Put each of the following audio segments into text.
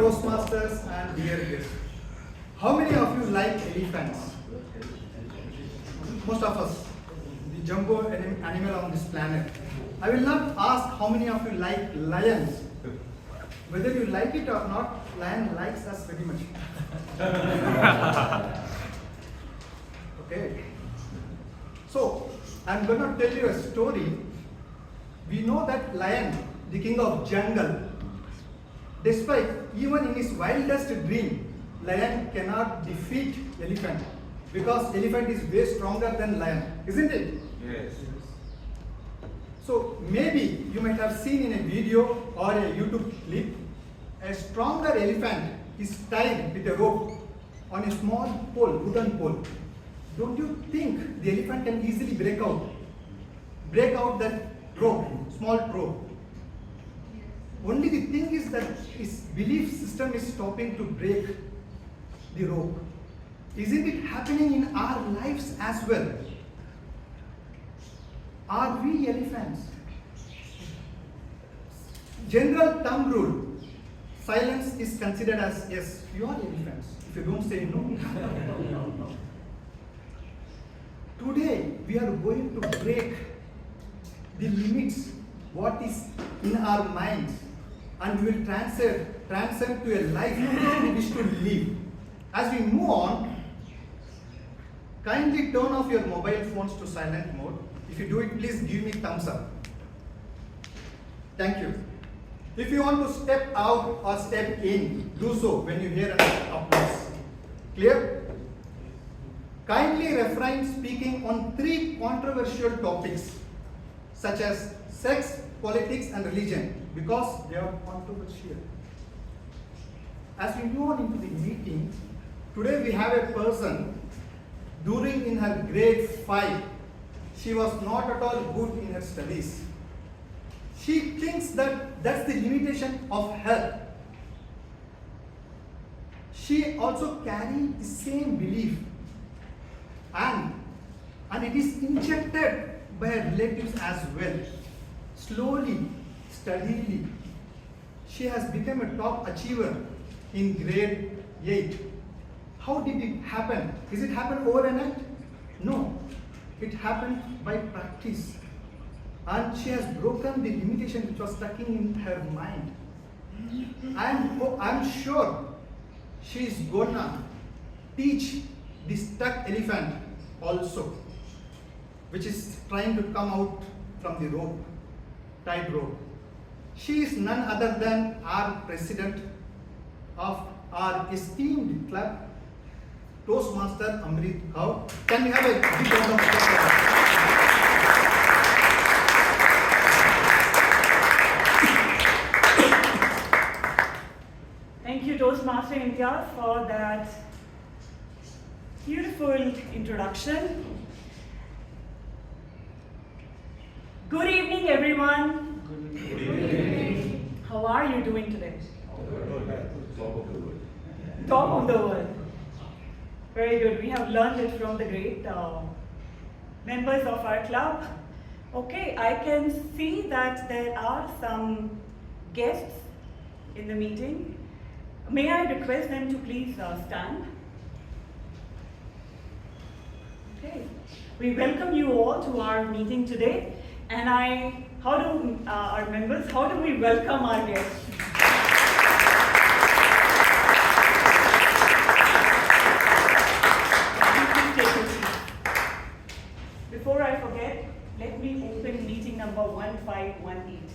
Toastmasters and dear guests. How many of you like elephants? Most of us, the jumbo animal on this planet. I will not ask how many of you like lions. Whether you like it or not, lion likes us very much. Okay. So, I'm going to tell you a story. We know that lion, the king of jungle, despite even in his wildest dream, lion cannot defeat elephant because elephant is way stronger than lion, isn't it? Yes. So maybe you might have seen in a video or a YouTube clip, a stronger elephant is tied with a rope on a small pole, wooden pole. Don't you think the elephant can easily break out that rope, small rope? Only the thing is that his belief system is stopping to break the rope. Isn't it happening in our lives as well? Are we elephants? General thumb rule, silence is considered as yes, you are elephants. If you don't say no. Today we are going to break the limits, what is in our minds, and we will transcend to a life we wish to live. As we move on, kindly turn off your mobile phones to silent mode. If you do it, please give me thumbs up. Thank you. If you want to step out or step in, do so when you hear an applause. Clear? Kindly refrain speaking on 3 controversial topics such as sex, politics and religion because they are controversial. As we move on into the meeting, today we have a person during in her grade 5, she was not at all good in her studies. She thinks that that's the limitation of her. She also carried the same belief and it is injected by her relatives as well. Slowly, steadily, she has become a top achiever in grade 8. How did it happen? Is it happen overnight? No. It happened by practice. And she has broken the limitation which was stuck in her mind. I'm sure she is gonna teach the stuck elephant also, which is trying to come out from the rope, tight rope. She is none other than our president of our esteemed club, Toastmaster Amrith. Kaur. Can we have a big round of applause? Thank you, Toastmaster Imtiaz, for that beautiful introduction. Good evening, everyone. Good evening. How are you doing today? Top of the world. Very good. We have learned it from the great members of our club. Okay, I can see that there are some guests in the meeting. May I request them to please stand? Okay. We welcome you all to our meeting today. And how do we welcome our guests? Before I forget, let me open meeting number 1518.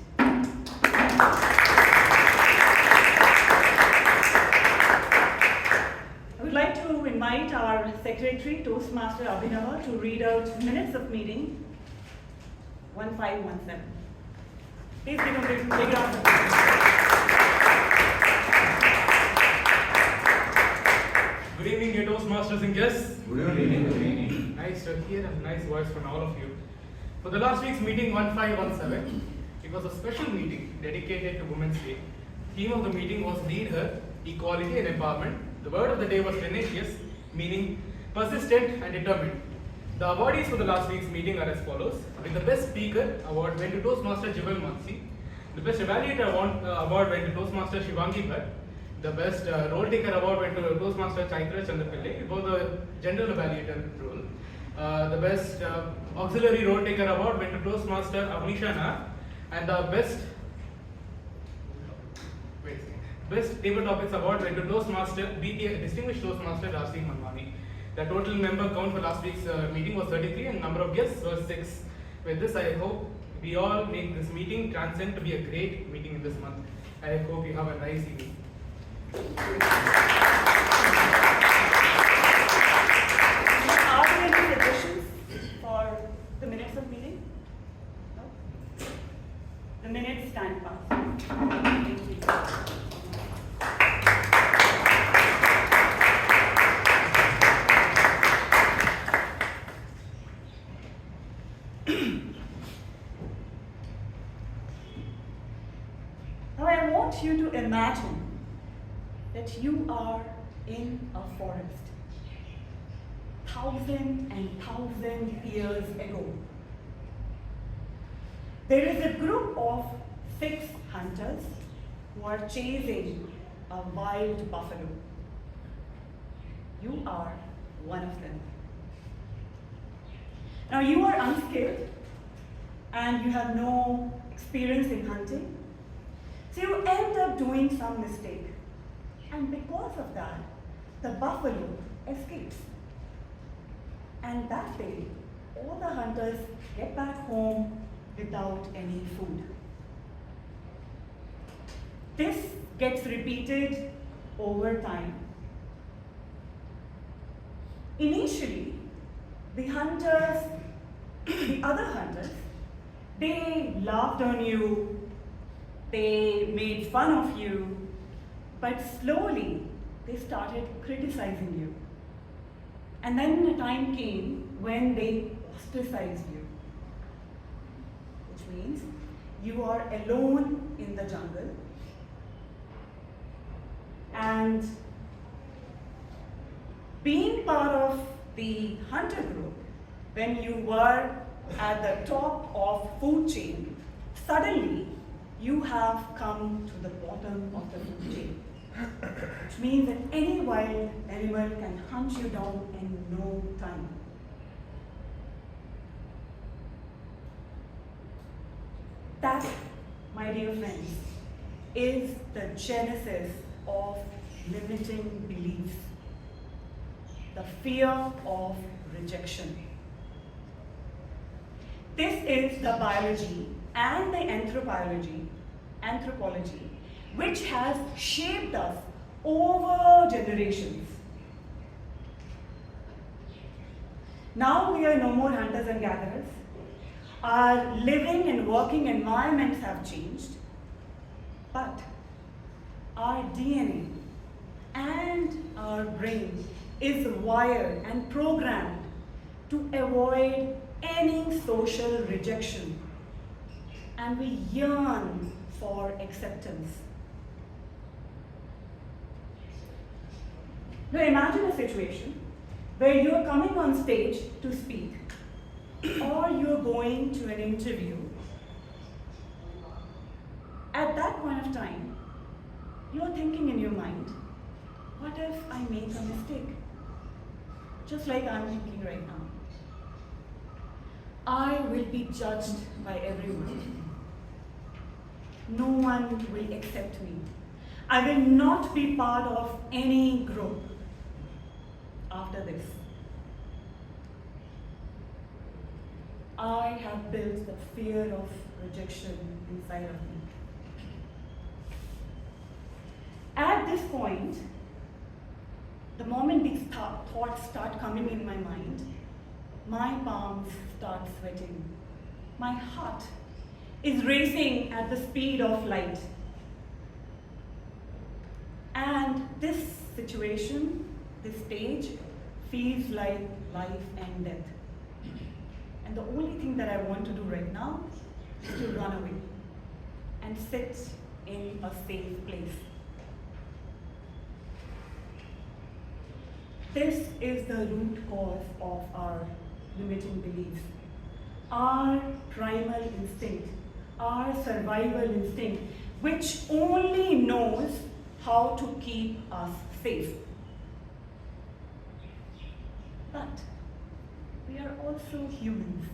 I would like to invite our secretary, Toastmaster Abhinava, to read out minutes of meeting 1517. Please give a big round of applause. Good evening, dear Toastmasters and guests. Good evening. Nice to hear a nice voice from all of you. For the last week's meeting 1517, it was a special meeting dedicated to Women's Day. The theme of the meeting was Lead Her, Equality and Empowerment. The word of the day was tenacious, meaning persistent and determined. The awardees for the last week's meeting are as follows. With the Best Speaker award went to Toastmaster Jival Mansi. The Best Evaluator award went to Toastmaster Shivangi Bhatt. The best role taker award went to Toastmaster Chaitra Chandrapillai for the general evaluator role. The best auxiliary role taker award went to Toastmaster Avnishana, and the best table topics award went to Toastmaster Distinguished Toastmaster Rajdeep Manwani. The total member count for last week's meeting was 33 and number of guests was 6. With this, I hope we all make this meeting transcend to be a great meeting in this month. I hope you have a nice evening. Are there any suggestions for the minutes of meeting? No? The minutes stand passed. Thank you. Now I want you to imagine that you are in a forest 1,000 years ago. There is a group of 6 hunters who are chasing a wild buffalo. You are one of them. Now you are unskilled and you have no experience in hunting. So you end up doing some mistake. And because of that, the buffalo escapes. And that day, all the hunters get back home without any food. This gets repeated over time. Initially, the other hunters, they laughed on you, they made fun of you, but slowly they started criticizing you. And then a time came when they ostracized you, which means you are alone in the jungle and being part of the hunter group, when you were at the top of food chain, suddenly you have come to the bottom of the food chain, which means that any wild animal can hunt you down in no time. That, my dear friends, is the genesis of limiting beliefs, the fear of rejection. This is the biology and the anthropology which has shaped us over generations. Now we are no more hunters and gatherers. Our living and working environments have changed, but our DNA and our brain is wired and programmed to avoid any social rejection, and we yearn for acceptance. Now imagine a situation where you are coming on stage to speak, or you are going to an interview. At that point of time, you are thinking in your mind, what if I make a mistake? Just like I'm thinking right now. I will be judged by everyone. No one will accept me. I will not be part of any group after this. I have built the fear of rejection inside of me. At this point, the moment these thoughts start coming in my mind, my palms start sweating. My heart is racing at the speed of light. And this situation, this stage, feels like life and death. And the only thing that I want to do right now is to run away and sit in a safe place. This is the root cause of our limiting beliefs. Our primal instinct, our survival instinct, which only knows how to keep us safe. But we are also humans.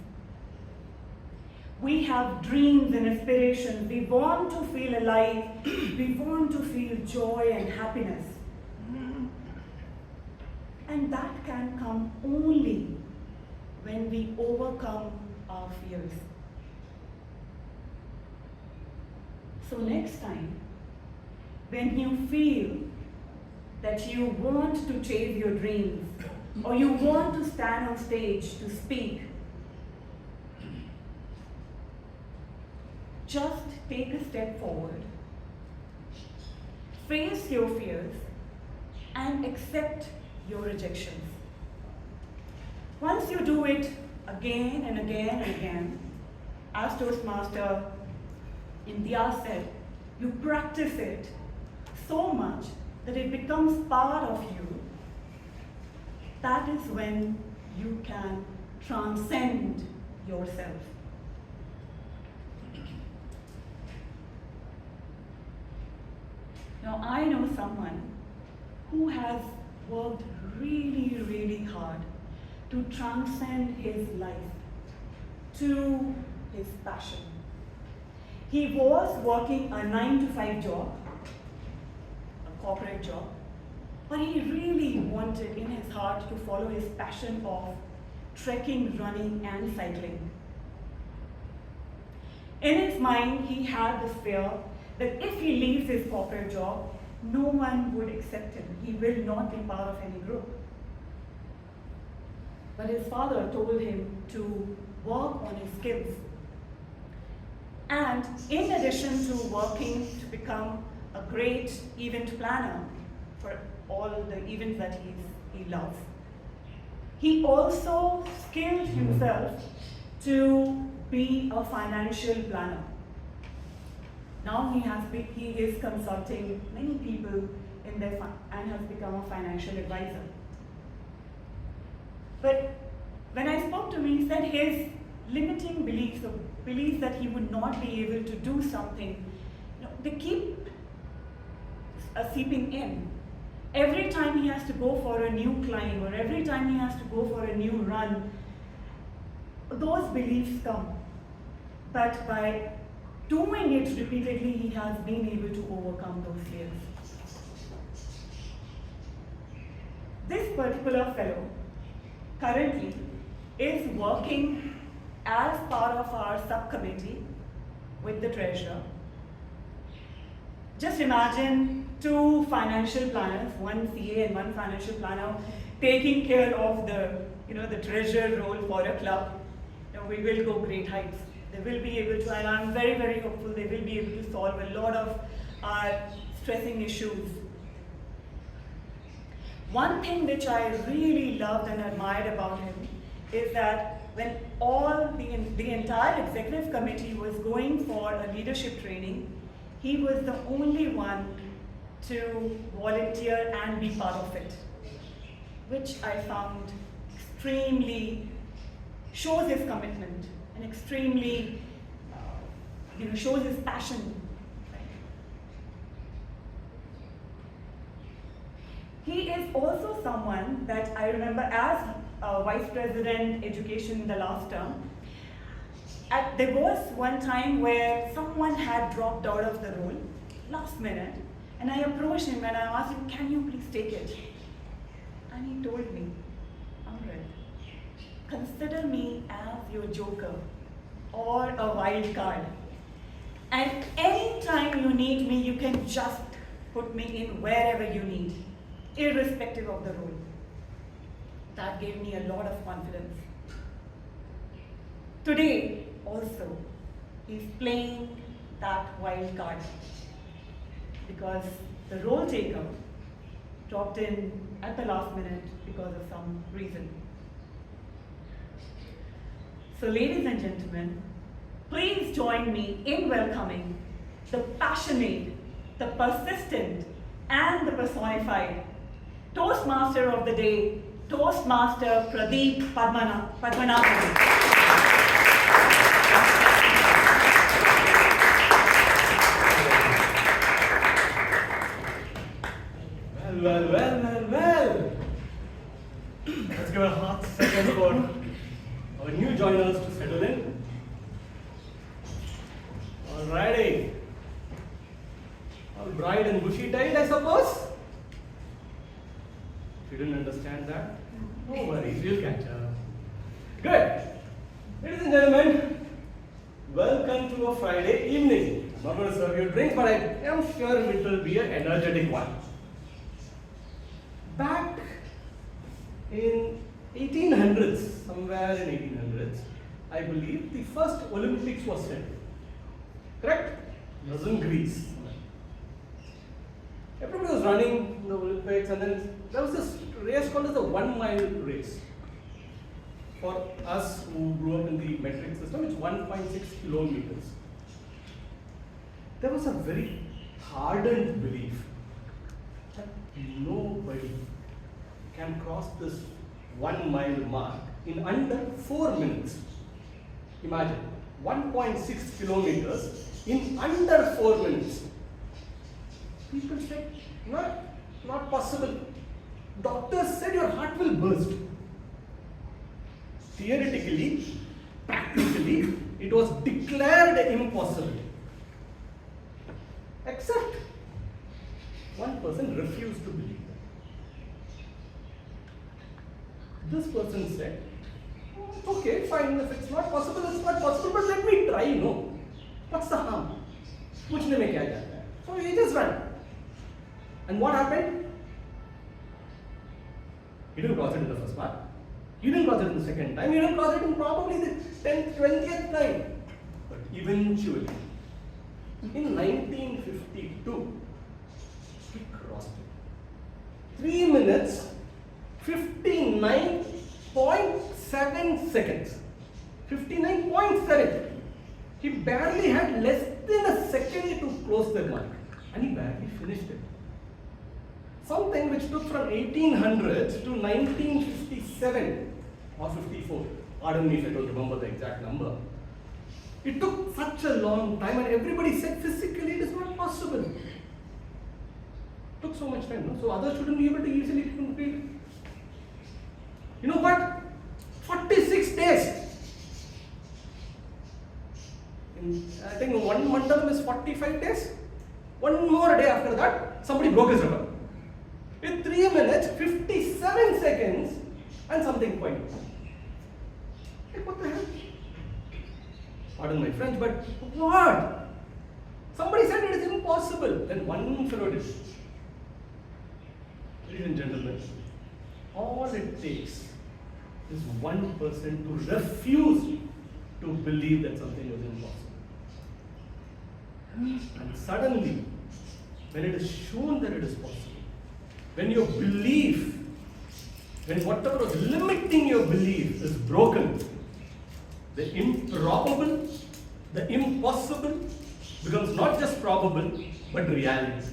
We have dreams and aspirations. We want to feel alive. We want to feel joy and happiness. And that can come only when we overcome our fears. So next time, when you feel that you want to chase your dreams, or you want to stand on stage to speak, just take a step forward, face your fears, and accept your rejections. Once you do it again and again and again, as Toastmaster Imtiaz said, you practice it so much that it becomes part of you. That is when you can transcend yourself. Now, I know someone who has worked really, really hard to transcend his life to his passion. He was working a 9-to-5 job, a corporate job, but he really wanted in his heart to follow his passion of trekking, running, and cycling. In his mind, he had this fear that if he leaves his corporate job, no one would accept him. He will not be part of any group. But his father told him to work on his skills. And in addition to working to become a great event planner for all the events that he loves, he also skilled himself to be a financial planner. Now he is consulting many people in their and has become a financial advisor. But when I spoke to him, he said his limiting beliefs, or beliefs that he would not be able to do something, they keep seeping in. Every time he has to go for a new climb, or every time he has to go for a new run, those beliefs come. But by doing it repeatedly, he has been able to overcome those fears. This particular fellow currently is working as part of our subcommittee with the treasurer. Just imagine two financial planners, one CA and one financial planner, taking care of the treasurer role for a club. We will go great heights. They will be able to, and I'm very, very hopeful they will be able to solve a lot of our stressing issues. One thing which I really loved and admired about him is that when all the entire executive committee was going for a leadership training, he was the only one to volunteer and be part of it, which I found extremely shows his commitment and extremely shows his passion. He is also someone that I remember as Vice President Education in the last term. There was one time where someone had dropped out of the role last minute, and I approached him and I asked him, "Can you please take it?" And he told me, "Amrith, consider me as your joker or a wild card. And anytime you need me, you can just put me in wherever you need, irrespective of the role." That gave me a lot of confidence. Today, also, he's playing that wild card because the role taker dropped in at the last minute because of some reason. So, ladies and gentlemen, please join me in welcoming the passionate, the persistent, and the personified Toastmaster of the day, Toastmaster Pradeep Padmanabhan. give a hot second for our new joiners to settle in. Alrighty. All bright and bushy tailed, I suppose. If you didn't understand that, no worries, we'll catch up. Good. Ladies and gentlemen, welcome to a Friday evening. I'm not going to serve you drinks, but I am sure it will be an energetic one. Back in 1800s, somewhere in 1800s, I believe the first Olympics was held. Correct? It was in Greece. Everybody was running in the Olympics, and then there was this race called as the 1 mile race. For us who grew up in the metric system, it's 1.6 kilometers. There was a very hardened belief that nobody can cross this 1 mile mark in under 4 minutes. Imagine 1.6 kilometers in under 4 minutes. People said, not possible. Doctors said your heart will burst. Theoretically, practically, it was declared impossible. Except one person refused to believe that. This person said, okay, fine, if it's not possible, it's not possible, but let me try, no. What's the harm? Puchne mein kya jata hai? So he just ran. And what happened? He didn't cross it in the first part. He didn't cross it in the second time. He didn't cross it in probably the 10th, 20th time. But eventually, in 1952, he crossed it. 3 minutes, 59.7 seconds. 59.7. He barely had less than a second to close the mark. And he barely finished it. Something which took from 1800 to 1957 or 54. Pardon me if I don't remember the exact number. It took such a long time, and everybody said physically it is not possible. It took so much time, no? So others shouldn't be able to easily complete it. You know what? 46 days. I think one mandam is 45 days. One more day after that, somebody broke his record. In 3 minutes, 57 seconds, and something point. Like, what the hell? Pardon my French, but what? Somebody said it is impossible. Then one fellow did. Ladies and gentlemen, all it takes is one person to refuse to believe that something was impossible. And suddenly, when it is shown that it is possible, when your belief, when whatever was limiting your belief is broken, the improbable, the impossible becomes not just probable, but reality.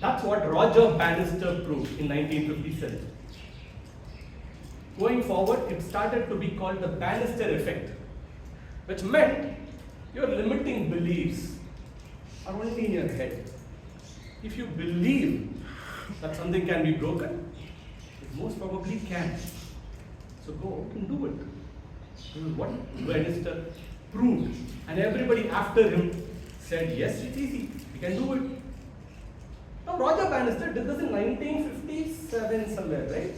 That's what Roger Bannister proved in 1957. Going forward, it started to be called the Bannister effect, which meant your limiting beliefs are only in your head. If you believe that something can be broken, it most probably can. So go out and do it. This is what Bannister proved. And everybody after him said, yes, it's easy, we can do it. Now Roger Bannister did this in 1957 somewhere, right?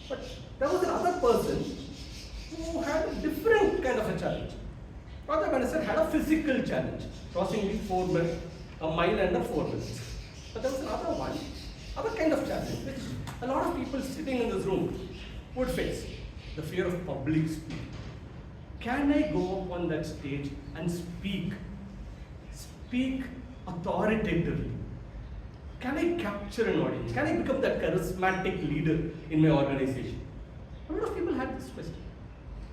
But there was another person who had a different kind of a challenge. Roger Bannister had a physical challenge, crossing the a mile and 4 minutes. But there was another one, other kind of challenge, which a lot of people sitting in this room would face. The fear of public speaking. Can I go up on that stage and speak authoritatively? Can I capture an audience? Can I become that charismatic leader in my organization? A lot of people had this question.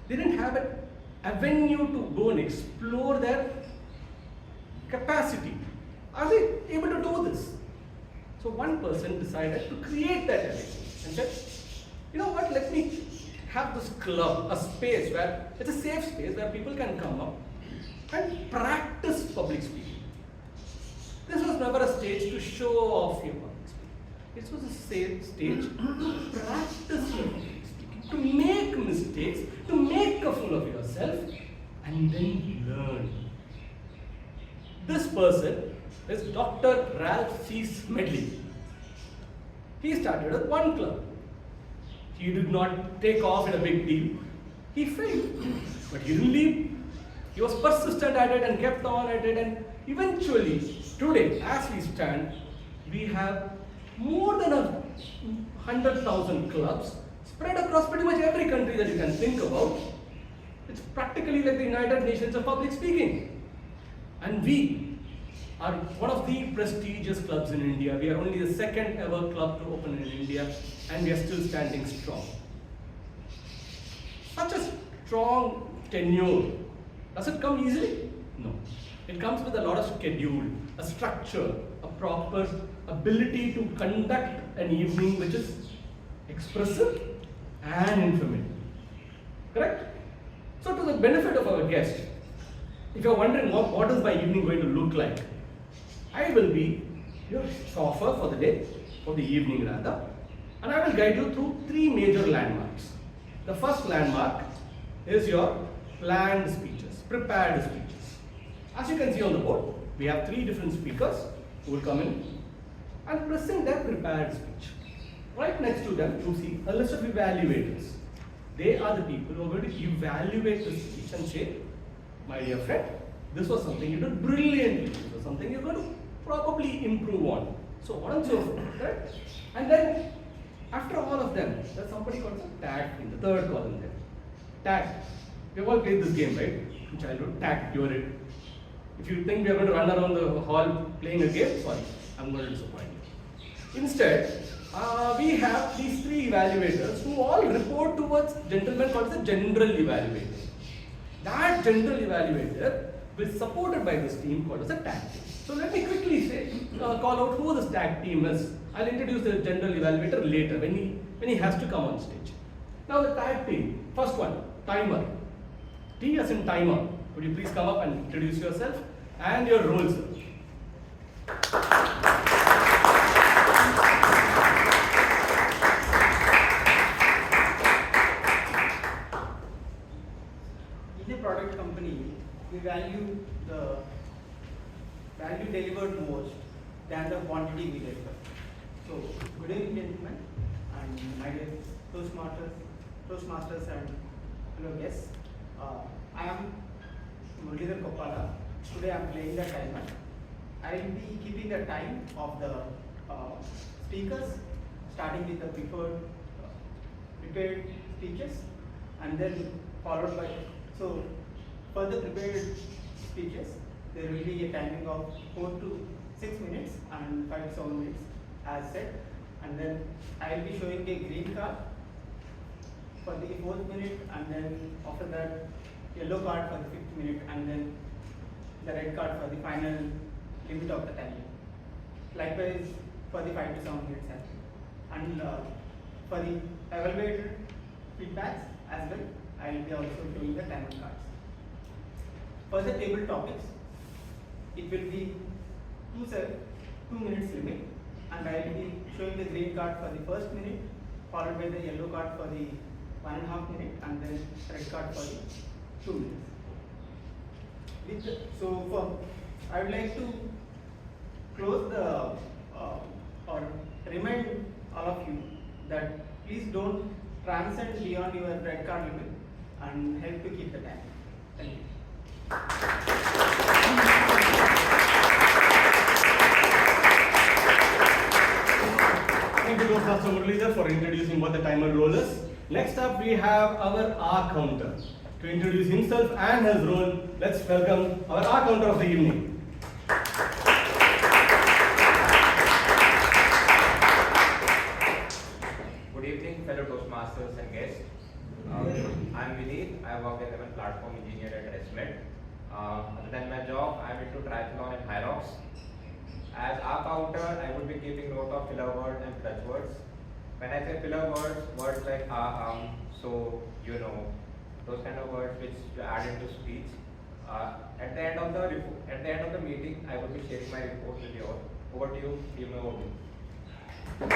They didn't have an avenue to go and explore their capacity. Are they able to do this? So one person decided to create that avenue and said, you know what, let me have this club, a space where it's a safe space where people can come up and practice public speaking. This was never a stage to show off your public speaking. It was a safe stage to practice your public speaking, to make mistakes, to make a fool of yourself, and then learn. This person is Dr. Ralph C. Smedley. He started at one club. He did not take off in a big deal. He failed, but he didn't leave. He was persistent at it and kept on at it, and eventually, today, as we stand, we have more than 100,000 clubs spread across pretty much every country that you can think about. It's practically like the United Nations of public speaking. And we are one of the prestigious clubs in India. We are only the second ever club to open in India, and we are still standing strong. Such a strong tenure, does it come easily? No. It comes with a lot of schedule, a structure, a proper ability to conduct an evening which is expressive and informative. Correct? So to the benefit of our guest, if you're wondering what is my evening going to look like, I will be your chauffeur for the day, for the evening rather, and I will guide you through three major landmarks. The first landmark is your planned speeches, prepared speeches. As you can see on the board, we have three different speakers who will come in and present their prepared speech. Right next to them, you see a list of evaluators. They are the people who are going to evaluate the speech and say, my dear friend, this was something you did brilliantly. This was something you're going to probably improve on. So on and so forth, right? And then, after all of them, there's somebody called a tag in the third column there. Tag. We've all played this game, right? In childhood, tag, you're it. If you think we are going to run around the hall playing a game, sorry, I'm going to disappoint you. Instead, we have these three evaluators who all report towards a gentleman called the general evaluator. That general evaluator is supported by this team called as a tag team. So let me quickly say, call out who this tag team is. I'll introduce the general evaluator later when he has to come on stage. Now the tag team, first one, timer. T as in timer. Would you please come up and introduce yourself and your role, sir? In a product company, we value the value delivered most than the quantity we deliver. So, good evening, gentlemen, and my dear Toastmasters and fellow guests. I am Muralidhar Koppala. Today I am playing the timer. I will be keeping the time of the speakers, starting with the prepared speeches, and then followed by. So, for the prepared speeches, there will be a timing of 4 to 6 minutes and 5 to 7 minutes, as said, and then I will be showing a green card for the 4th minute, and then after that yellow card for the 5th minute, and then the red card for the final limit of the time. Likewise for the 5 to 7 minutes as well. And for the evaluator feedbacks as well, I will be also doing the timer cards. For the table topics, it will be 2 minutes limit, and I will be showing the green card for the 1st minute, followed by the yellow card for the 1.5 minute, and then red card for the 2 minutes. I would like to close the or remind all of you that please don't transcend beyond your red card limit and help to keep the time. Thank you. Thank you, Master Muralidhar, for introducing what the timer role is. Next up, we have our R counter. To introduce himself and his role, let's welcome our R counter of the evening. Good evening, fellow Toastmasters and guests. I'm Vineet. I work as a platform engineer at ResMed. Other than my job, I'm into triathlon and high rocks. As R counter, I would be keeping note of filler words and clutch words. When I say filler words, words like so, you know, those kind of words which you add into speech. At the end of the meeting, I will be sharing my report with you all. Over to you, TMOD. Thank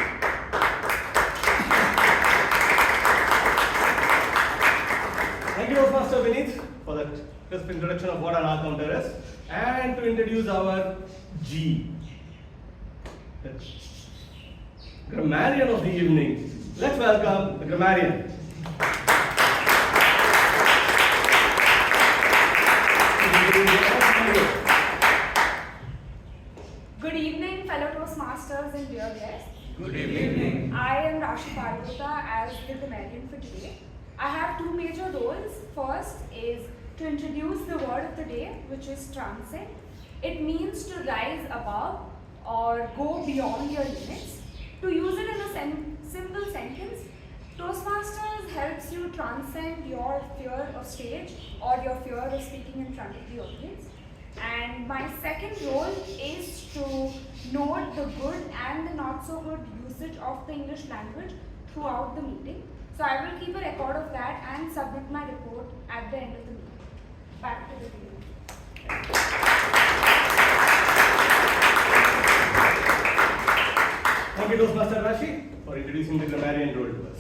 you, Toastmaster Vineet, for that crisp introduction of what an R-counter is, and to introduce our G, the grammarian of the evening. Let's welcome the grammarian. Good evening, fellow Toastmasters and dear guests. Good evening. I am Rashi Parvata as the grammarian for today. I have two major roles. First is to introduce the word of the day, which is transcend. It means to rise above or go beyond your limits. To use it in a simple sentence, Toastmasters helps you transcend your fear of stage or your fear of speaking in front of the audience. And my second role is to note the good and the not so good usage of the English language throughout the meeting. So I will keep a record of that and submit my report at the end of the meeting. Back to the video. Thank you, Toastmaster Rashi, for introducing the grammarian role to us.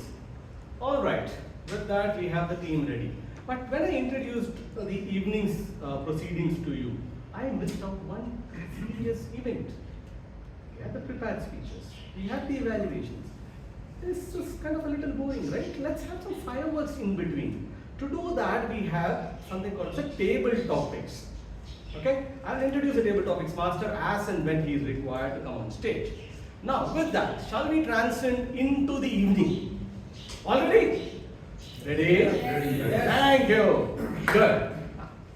All right, with that we have the team ready. But when I introduced the evening's proceedings to you, I missed out one serious event. We had the prepared speeches, we had the evaluations. This was kind of a little boring, right? Let's have some fireworks in between. To do that, we have something called the table topics. Okay? I'll introduce the table topics master as and when he is required to come on stage. Now, with that, shall we transcend into the evening? All ready? Ready? Ready. Thank you. Good.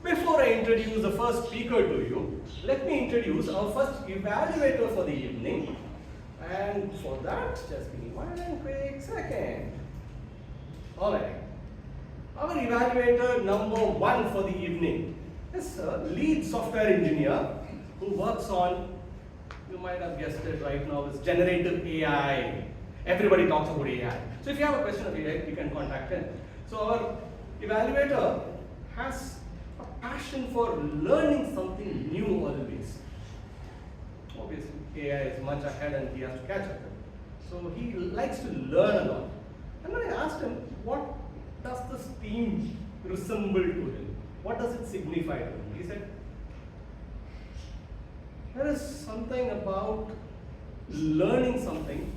Before I introduce the first speaker to you, let me introduce our first evaluator for the evening. And for that, just give me one quick second. Alright. Our evaluator number one for the evening is a lead software engineer who works on, you might have guessed it right now, is generative AI. Everybody talks about AI. So if you have a question of AI, you can contact him. So our evaluator has a passion for learning something new always. Obviously, AI is much ahead and he has to catch up. So he likes to learn a lot. And when I asked him, what does this theme resemble to him? What does it signify to him? He said, there is something about learning something,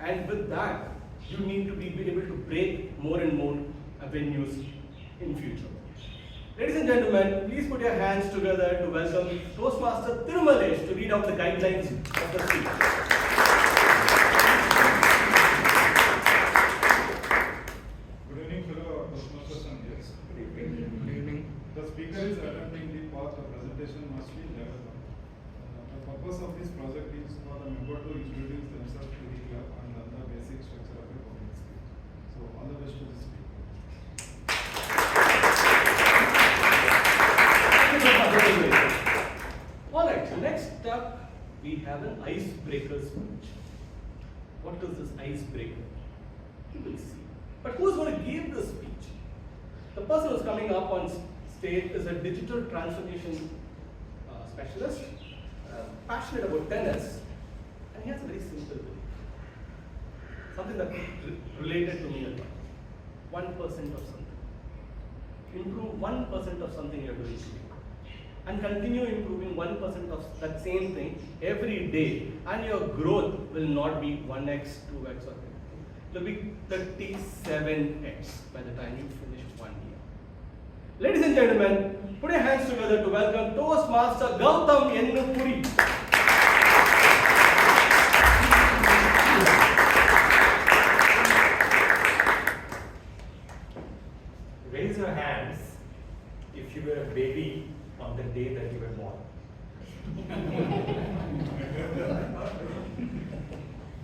and with that, you need to be able to break more and more avenues in future. Ladies and gentlemen, please put your hands together to welcome Toastmaster Tirumalesh to read out the guidelines of the speech. Good evening, fellow Toastmasters and guests. Good evening. The speaker is attempting the part. The presentation must be level 1. The purpose of this project is for the member to introduce themselves to the club and learn the basic structure of a public speech. So, all the best to the speaker. Alright, next up we have an icebreaker speech. What is this icebreaker? You will see. But who's going to give the speech? The person who's coming up on stage is a digital transformation specialist, passionate about tennis, and he has a very simple belief. Something that related to me a lot. 1% of something. Improve 1% of something you're doing today. And continue improving 1% of that same thing every day, and your growth will not be 1x, 2x or 3. It will be 37x by the time you finish 1 year. Ladies and gentlemen, put your hands together to welcome Toastmaster Goutam Yenupuri. Raise your hands if you were a baby on the day that you were born.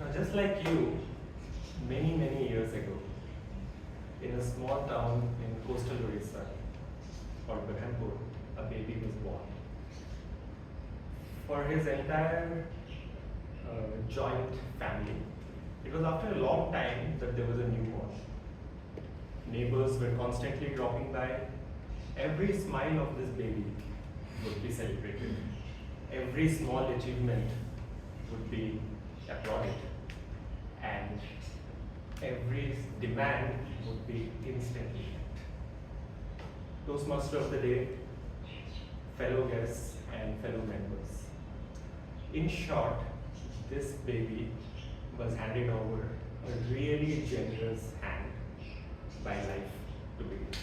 Now, just like you, many years ago, in a small town in coastal Orissa called Berhampur, a baby was born. For his entire joint family, it was after a long time that there was a newborn. Neighbors were constantly dropping by. Every smile of this baby would be celebrated. Every small achievement would be applauded. and every demand would be instantly met. Toastmaster of the day, fellow guests and fellow members. In short, this baby was handed over a really generous hand by life to begin with.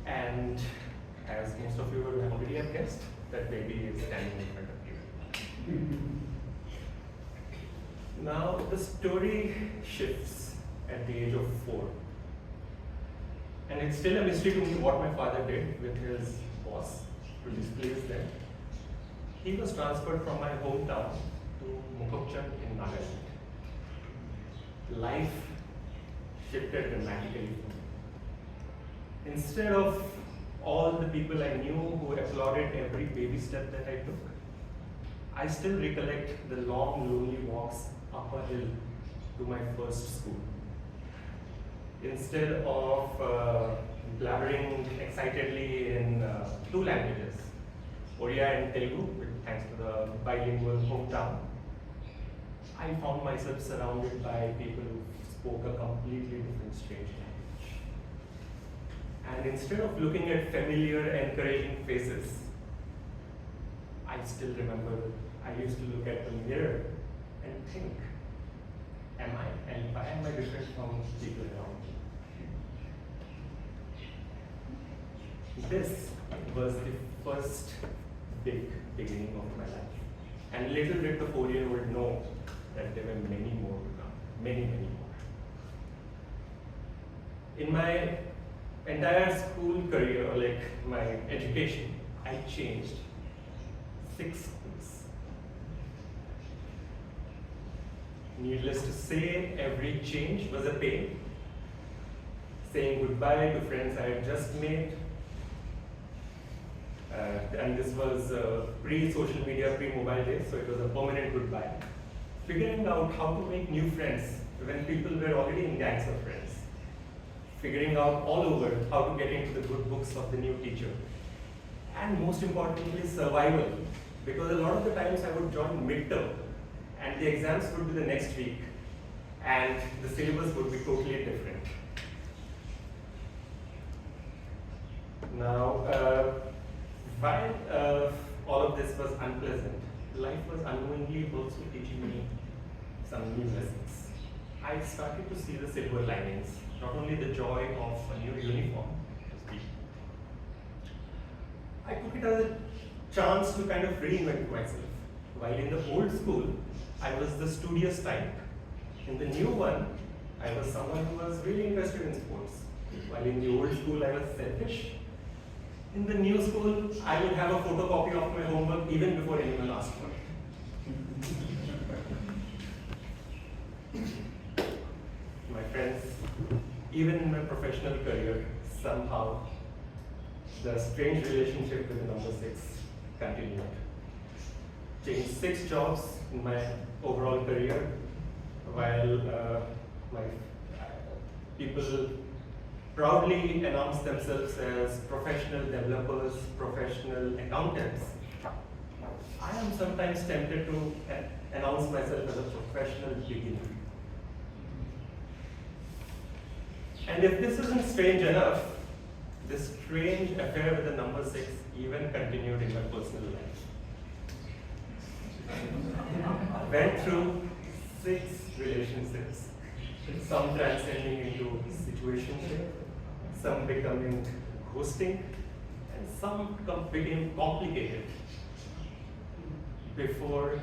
And as most of you would already have guessed, that baby is standing in front of you. Now the story shifts at the age of 4. And it's still a mystery to me what my father did with his boss to displace them. He was transferred from my hometown to Mukokchand in Nagaland. Life shifted dramatically for me. Instead of all the people I knew who applauded every baby step that I took, I still recollect the long, lonely walks up a hill to my first school. Instead of blabbering excitedly in 2 languages, Odia and Telugu, thanks to the bilingual hometown, I found myself surrounded by people who spoke a completely different strange language. And instead of looking at familiar, encouraging faces, I still remember I used to look at the mirror and think, am I different from people around me? This was the first big beginning of my life. And little did the 4-year-old know that there were many more to come, many, many more. In my entire school career, like my education, I changed 6 schools. Needless to say, every change was a pain. Saying goodbye to friends I had just made. And this was pre-social media, pre-mobile days, so it was a permanent goodbye. Figuring out how to make new friends when people were already in gangs of friends. Figuring out all over how to get into the good books of the new teacher. And most importantly, survival. Because a lot of the times I would join midterm and the exams would be the next week and the syllabus would be totally different. Now, while all of this was unpleasant, life was unknowingly also teaching me some new lessons. I started to see the silver linings, not only the joy of a new uniform, I took it as a chance to kind of reinvent myself. While in the old school, I was the studious type. In the new one, I was someone who was really interested in sports. While in the old school, I was selfish. In the new school, I would have a photocopy of my homework even before anyone asked for it. My friends, even in my professional career, somehow the strange relationship with the number 6 continued. Changed 6 jobs in my overall career, while my people proudly announce themselves as professional developers, professional accountants. I am sometimes tempted to announce myself as a professional beginner. And if this isn't strange enough, this strange affair with the number 6 even continued in my personal life. Went through 6 relationships, some transcending into situationship, some becoming ghosting, and some became complicated before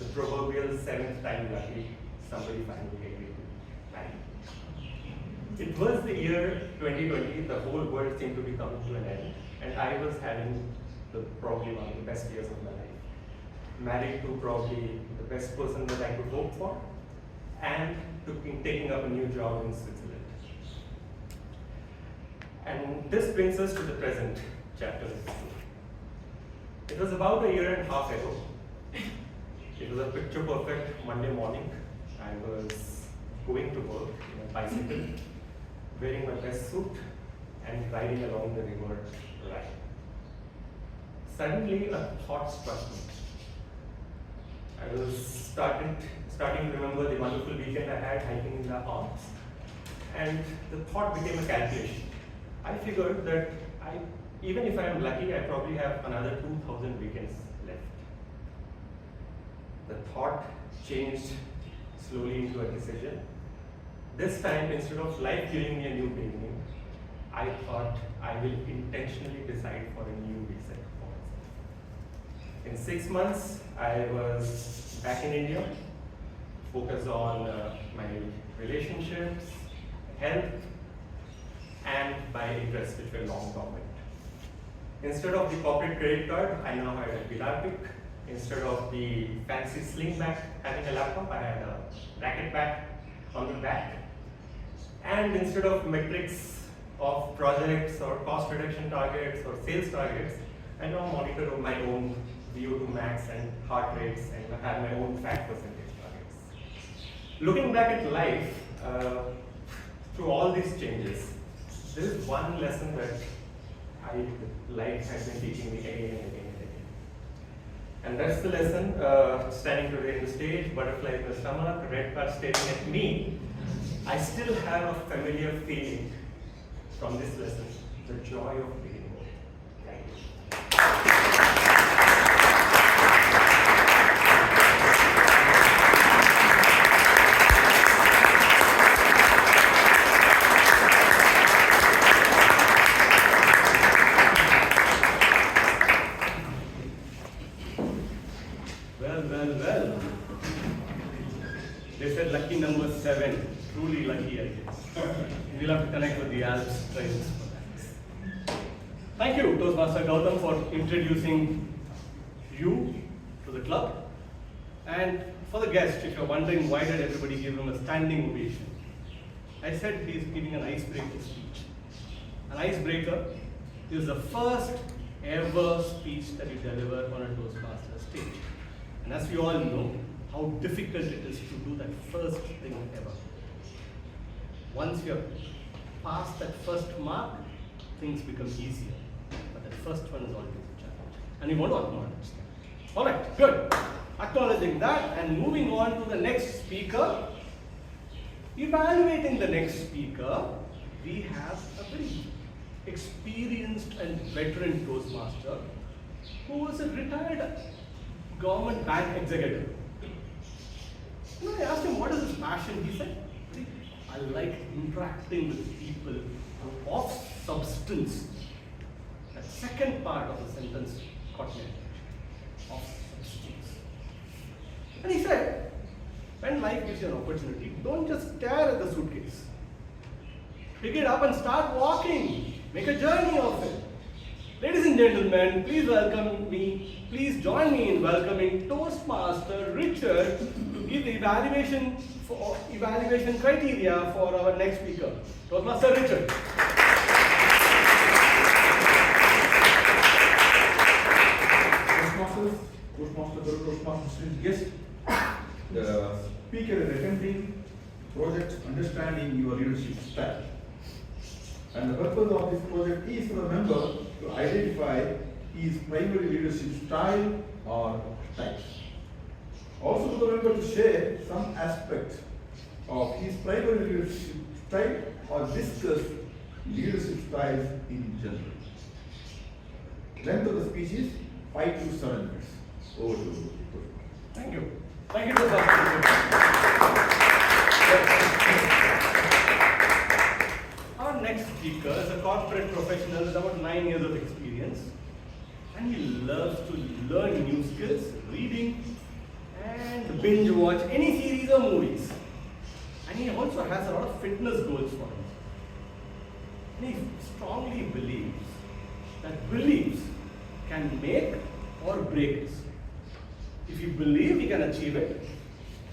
the proverbial 7th time lucky, somebody finally agreed to marry. It was the year 2020, the whole world seemed to be coming to an end, and I was having probably one of the best years of my life. Married to probably the best person that I could hope for, and taking up a new job in Switzerland. And this brings us to the present chapter of the story. It was about a year and a half ago. It was a picture perfect Monday morning. I was going to work in a bicycle, wearing my best suit, and riding along the river Rhine. Suddenly, a thought struck me. I was starting to remember the wonderful weekend I had hiking in the Alps, and the thought became a calculation. I figured that even if I am lucky, I probably have another 2,000 weekends left. The thought changed slowly into a decision. This time, instead of life giving me a new beginning, I thought I will intentionally decide for a new reset for myself. In 6 months, I was back in India, focused on my relationships, health, and my interests, which were long dormant. Instead of the corporate credit card, I now had a guitar pick. Instead of the fancy sling bag having a laptop, I had a racket bag on the back. And instead of metrics of projects or cost reduction targets or sales targets, I now monitor my own VO2 max and heart rates, and I have my own fat percentage targets. Looking back at life, through all these changes, there is one lesson that life has been teaching me again and again and again. And that's the lesson, standing today on the stage, butterfly in the stomach, red card staring at me. I still have a familiar feeling from this lesson, the joy of being more. Thank you. Well. They said lucky number 7. Truly lucky, I guess. We'll have to connect with the Alps trails for that. Thank you, Toastmaster Goutam, for introducing you to the club. And for the guest, if you're wondering why did everybody give him a standing ovation, I said he's giving an icebreaker speech. An icebreaker is the first ever speech that you deliver on a Toastmaster stage. And as we all know, how difficult it is to do that first thing ever. Once you're past that first mark, things become easier. But that first one is always a challenge. And we want to acknowledge that. Alright, good. Acknowledging that and moving on to the next speaker. Evaluating the next speaker, we have a very experienced and veteran Toastmaster who was a retired government bank executive. I asked him what is his passion. He said, I like interacting with people of substance. That second part of the sentence caught me. Of substance. And he said, when life gives you an opportunity, don't just stare at the suitcase. Pick it up and start walking. Make a journey of it. Ladies and gentlemen, please join me in welcoming Toastmaster Richard to give the evaluation criteria for our next speaker. Toastmaster Richard. Toastmaster guest. The speaker is attempting project understanding your leadership style. And the purpose of this project is for the member to identify his primary leadership style or types. Also for the member to share some aspect of his primary leadership style or discuss leadership styles in general. Length of the speech is 5 to 7 minutes. Over to you. Thank you. Thank you, Toastmaster. Our next speaker is a corporate professional with about 9 years of experience, and he loves to learn new skills, reading, and binge watch any series or movies. And he also has a lot of fitness goals for him. And he strongly believes that beliefs can make or break us. If you believe he can achieve it,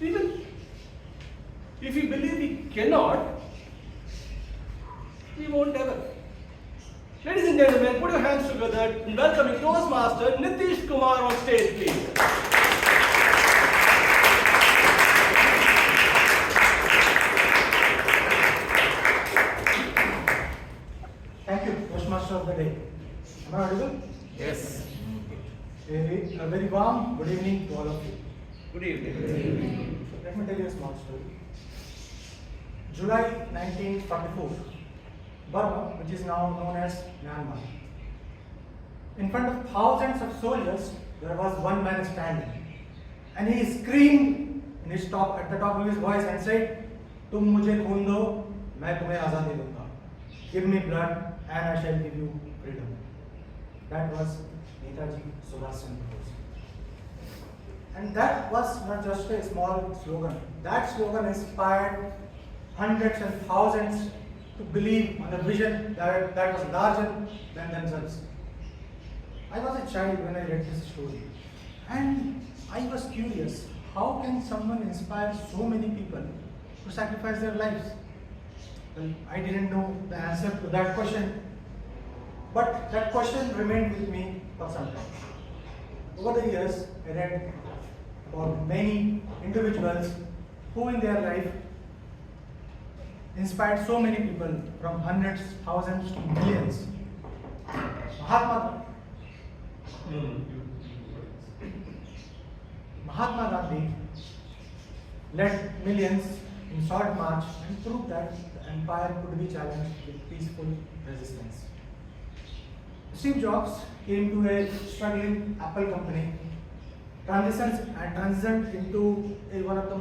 even if you believe he cannot, he won't ever. Ladies and gentlemen, put your hands together in welcoming Toastmaster Nitish Kumar on stage, please. Thank you, Toastmaster of the day. Am I audible? Yes. A very warm good evening to all of you. Good evening. Let me tell you a small story. July 1944, Burma, which is now known as Myanmar. In front of thousands of soldiers, there was one man standing, and he screamed at the top of his voice and said, "Tum mujhe khoon do, main tumhe azadi dunga. Give me blood, and I shall give you freedom." That was Netaji Subhash Chandra Bose. And that was not just a small slogan. That slogan inspired hundreds and thousands to believe on a vision that was larger than themselves. I was a child when I read this story, and I was curious, how can someone inspire so many people to sacrifice their lives? Well, I didn't know the answer to that question, but that question remained with me for some time. Over the years, I read about many individuals who in their life inspired so many people, from hundreds, thousands to millions. Mahatma Gandhi led millions in short march and proved that the empire could be challenged with peaceful resistance. Steve Jobs came to a struggling Apple company, transitioned into one of the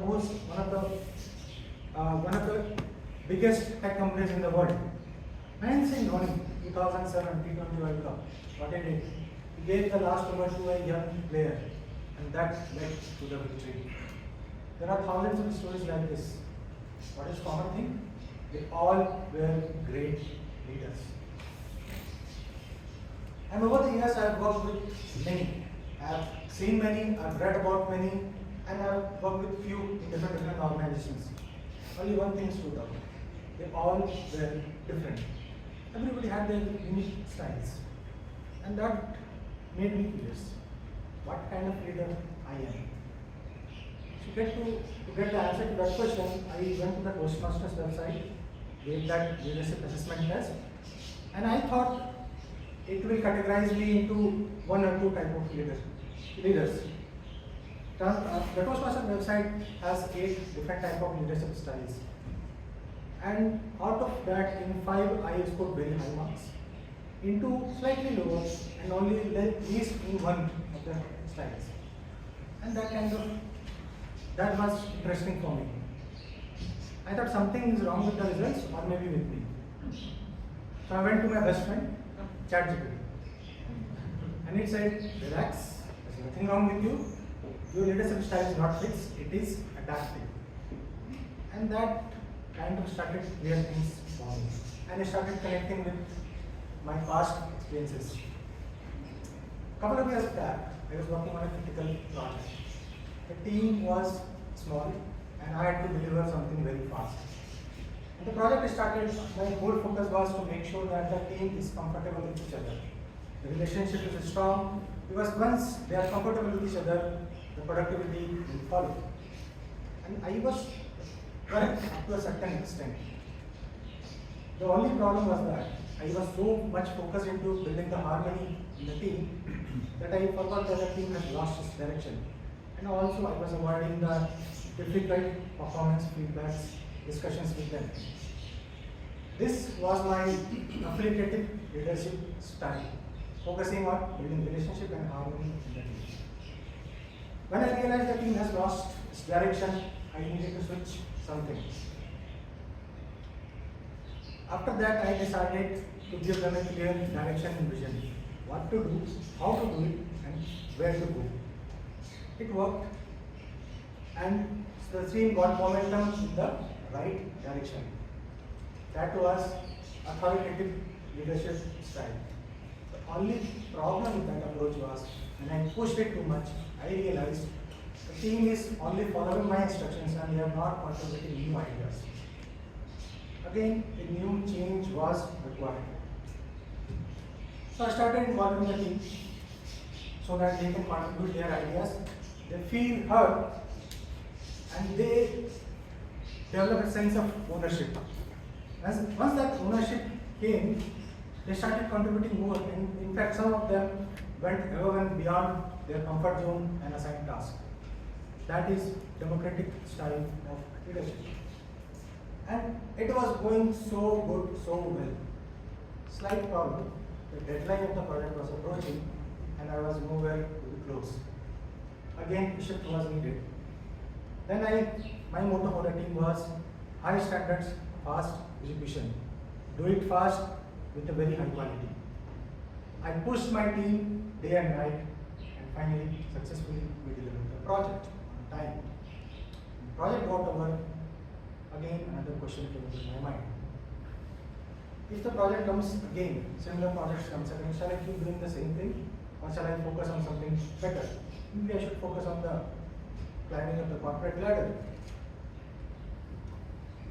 biggest tech companies in the world. Mahendra Singh Dhoni, 2007 T20 World Cup, what he did, he gave the last over to a young player, and that led to the victory. There are thousands of stories like this. What is common thing? They all were great leaders. And over the years, I have worked with many. I have seen many, I have read about many, and I have worked with few in different organizations. Only one thing stood out. They all were different. Everybody had their unique styles. And that made me curious. What kind of leader I am? To get the answer to that question, I went to the Toastmasters website, gave that leadership assessment test, and I thought it will categorize me into one or two type of leaders. The Toastmasters website has 8 different type of leadership styles. And out of that, in 5 I scored very high marks, in 2 slightly lower, and only least in 1 of the styles. And that was interesting for me. I thought something is wrong with the results, or maybe with me. So I went to my best friend, ChatGPT, and it said, "Relax, there's nothing wrong with you. Your leadership style is not fixed, it is adaptive." And that kind of started clear things for me. And I started connecting with my past experiences. A couple of years back, I was working on a critical project. The team was small, and I had to deliver something very fast. And the project started, my whole focus was to make sure that the team is comfortable with each other. The relationship is strong, because once they are comfortable with each other, the productivity will follow. And I was correct up to a certain extent. The only problem was that I was so much focused into building the harmony in the team that I forgot that the team has lost its direction. And also I was avoiding the difficult performance feedbacks, discussions with them. This was my affiliative leadership style, focusing on building relationship and harmony in the team. When I realized the team has lost its direction, I needed to switch something. After that, I decided to give them a clear direction and vision. What to do, how to do it, and where to go. It worked, and the team got momentum in the right direction. That was authoritative leadership style. The only problem with that approach was, when I pushed it too much, I realized the team is only following my instructions and they are not contributing new ideas. Again, a new change was required. So I started involving the team so that they can contribute their ideas, they feel heard, and they develop a sense of ownership. Once that ownership came, they started contributing more, and in fact some of them went above and beyond their comfort zone and assigned tasks. That is democratic style of leadership. And it was going so good, so well. Slight problem, the deadline of the project was approaching and I was nowhere to be close. Again, shift was needed. Then my motto for the team was high standards, fast execution. Do it fast with a very high quality. I pushed my team day and night and finally successfully we delivered the project on time. When the project got over, again another question came into my mind. If the project comes again, similar projects comes again, shall I keep doing the same thing or shall I focus on something better? Maybe I should focus on the climbing of the corporate ladder.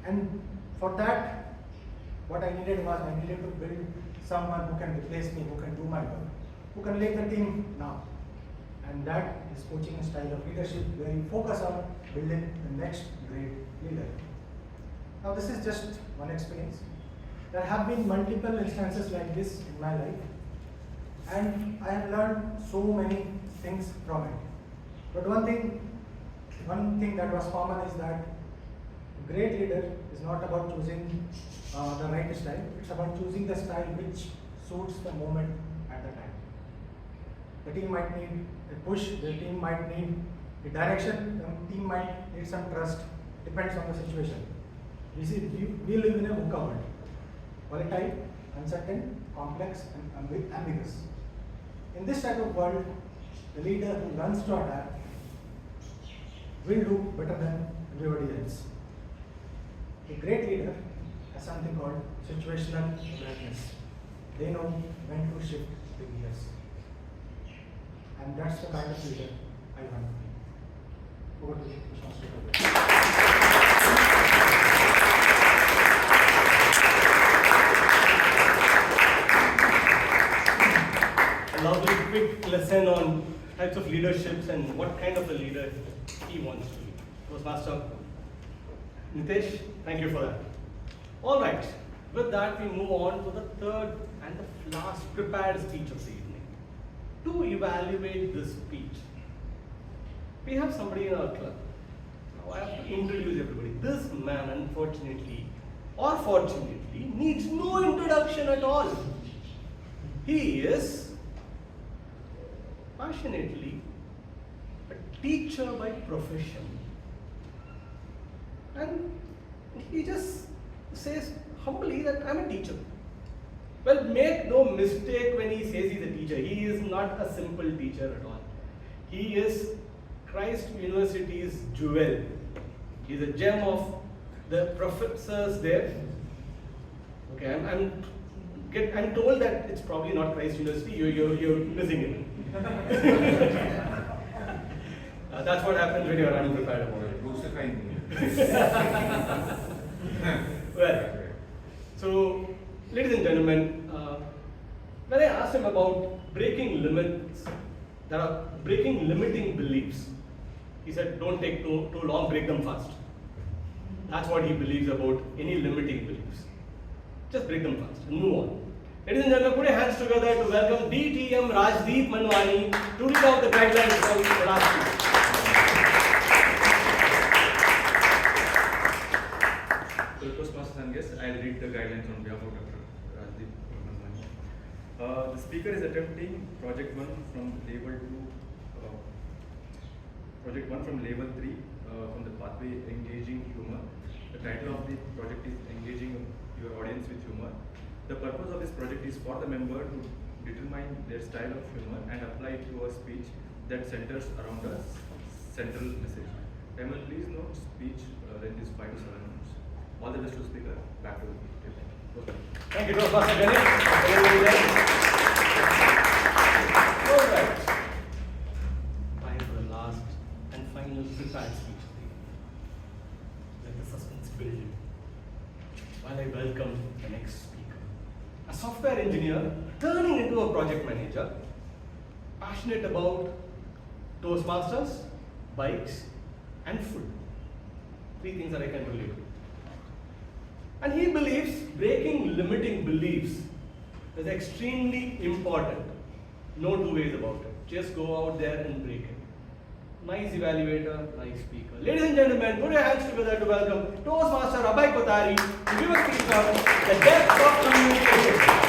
And for that, what I needed to build someone who can replace me, who can do my work, who can lead the team now. And that is coaching style of leadership where you focus on building the next great leader. Now this is just one experience. There have been multiple instances like this in my life and I have learned so many things from it. But one thing that was common is that a great leader is not about choosing the right style, it's about choosing the style which suits the moment at the time. The team might need a push, the team might need a direction, the team might need some trust, depends on the situation. We live in a VUCA world, volatile, uncertain, complex and ambiguous. In this type of world, the leader who runs to attack will do better than everybody else. A great leader has something called situational awareness. They know when to shift the gears. And that's the kind of leader I want to be. Over to you, Shastry. A lovely quick lesson on types of leaderships and what kind of a leader he wants to be. Toastmaster Nitesh, thank you for that. All right, with that we move on to the third and the last prepared speech of the evening. To evaluate this speech, we have somebody in our club. Now I have to introduce everybody. This man, unfortunately or fortunately, needs no introduction at all. He is passionately a teacher by profession. And he just says humbly that I'm a teacher. Well, make no mistake when he says he's a teacher. He is not a simple teacher at all. He is Christ University's jewel. He's a gem of the professors there. Okay, I'm told that it's probably not Christ University. You're missing it. That's what happens when you're unprepared about it. Well, so ladies and gentlemen, when I asked him about breaking limits, there are breaking limiting beliefs. He said, don't take too long, break them fast. That's what he believes about any limiting beliefs. Just break them fast and move on. Ladies and gentlemen, put your hands together to welcome DTM Rajdeep Manwani to read out the guidelines from the last week. Toastmasters and guests, I'll read the guidelines on behalf of Dr. Rajdeep Manwani. The speaker is attempting project 1 from level 3 from the pathway engaging humor. The title of the project is Engaging Your Audience with Humor. The purpose of this project is for the member to determine their style of humor and apply it to a speech that centers around a central message. Tamil, please note speech length is 5 to 7 minutes. All the best to speaker. Back to the Thank you, Toastmaster Ganesh. All right. Time for the last and final prepared speech. Let the suspense build while I welcome the next speaker. A software engineer turning into a project manager, passionate about Toastmasters, bikes, and food. 3 things that I can relate to. And he believes breaking limiting beliefs is extremely important. No two ways about it. Just go out there and break it. nice evaluator, nice speaker. Ladies and gentlemen, put your hands together to welcome Toastmaster Abhay Kothari to give a speech on the depth of communication.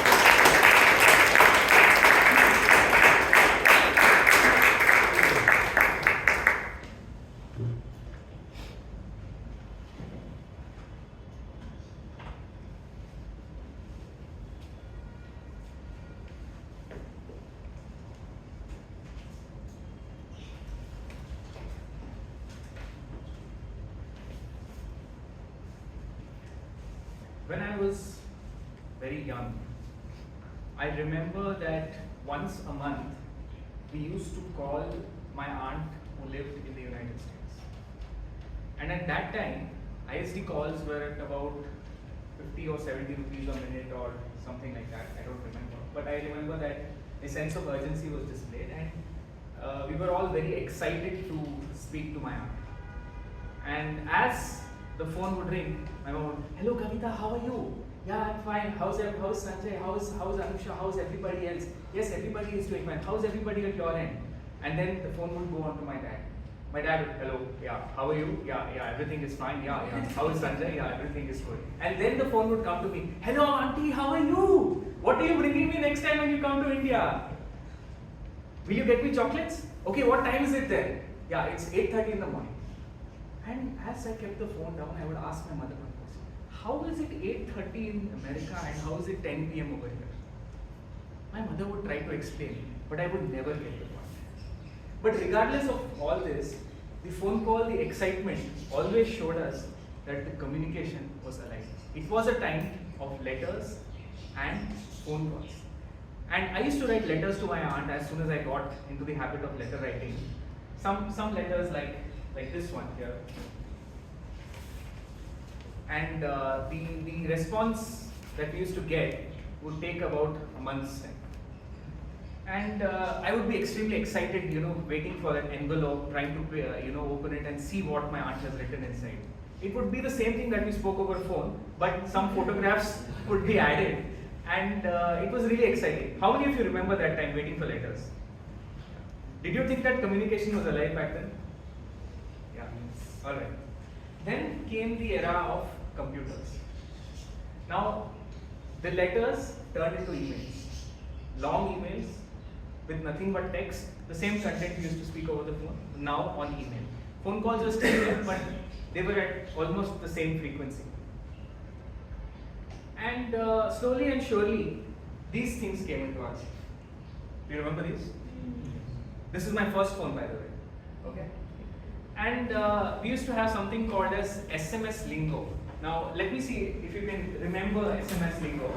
When I was very young, I remember that once a month we used to call my aunt who lived in the United States. And at that time, ISD calls were at about 50 or 70 rupees a minute or something like that. I don't remember. But I remember that a sense of urgency was displayed, and we were all very excited to speak to my aunt. And as the phone would ring, my mom would, "Hello Kavita, how are you? Yeah, I'm fine. How's Sanjay? How's Anusha? How's everybody else? Yes, everybody is doing fine. How's everybody at your end?" And then the phone would go on to my dad. My dad would, "Hello, yeah, how are you? Yeah, everything is fine. Yeah. How is Sanjay? Yeah, everything is good." And then the phone would come to me, "Hello auntie, how are you? What are you bringing me next time when you come to India? Will you get me chocolates? Okay, what time is it then? Yeah, it's 8:30 in the morning." And as I kept the phone down, I would ask my mother one question. How is it 8:30 in America and how is it 10 p.m. over here? My mother would try to explain, but I would never get the point. But regardless of all this, the phone call, the excitement always showed us that the communication was alive. It was a time of letters and phone calls. And I used to write letters to my aunt as soon as I got into the habit of letter writing. Some letters like this one here. And the response that we used to get would take about a month's time. And I would be extremely excited, waiting for an envelope, trying to, open it and see what my aunt has written inside. It would be the same thing that we spoke over phone, but some photographs would be added. And it was really exciting. How many of you remember that time waiting for letters? Did you think that communication was alive back then? Yeah, alright. Then came the era of computers. Now, the letters turned into emails. Long emails with nothing but text, the same content we used to speak over the phone, now on email. Phone calls were still there, but they were at almost the same frequency. And slowly and surely, these things came into our life. Do you remember these? This is my first phone, by the way. Okay. And we used to have something called as SMS lingo. Now, let me see if you can remember SMS lingo.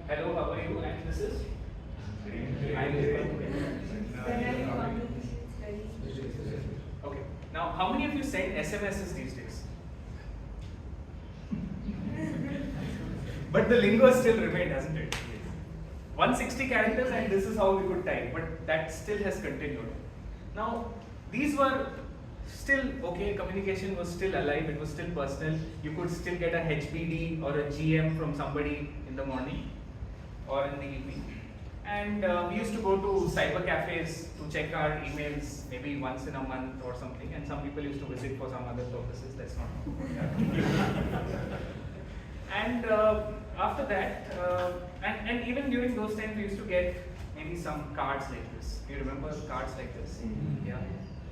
Hello, how are you? And this is? Okay. Now, how many of you send SMSs these days? But the lingo still remained, hasn't it? 160 characters, and this is how we could type, but that still has continued. Now, these were still okay, communication was still alive, it was still personal. You could still get a HBD or a GM from somebody in the morning or in the evening. And we used to go to cyber cafes to check our emails maybe once in a month or something, and some people used to visit for some other purposes, that's not. And after that, and even during those times, we used to get maybe some cards like this. Do you remember cards like this? Mm-hmm. Yeah.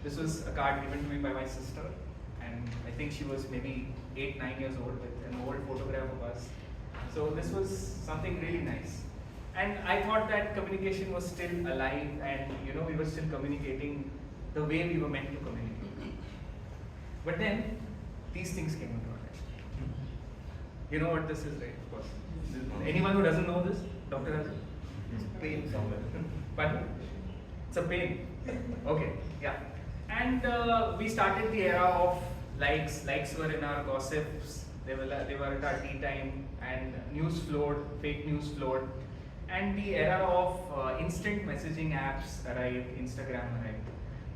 This was a card given to me by my sister, and I think she was maybe 8-9 years old with an old photograph of us. So this was something really nice. And I thought that communication was still alive, and we were still communicating the way we were meant to communicate. But then these things came into our life. You know what this is, right? Of course. Anyone who doesn't know this? Doctor has it? Pain somewhere. Pardon? It's a pain. Okay, yeah. And we started the era of likes. Likes were in our gossips. They were at our tea time, and news flowed, fake news flowed. And the era of instant messaging apps arrived, Instagram arrived.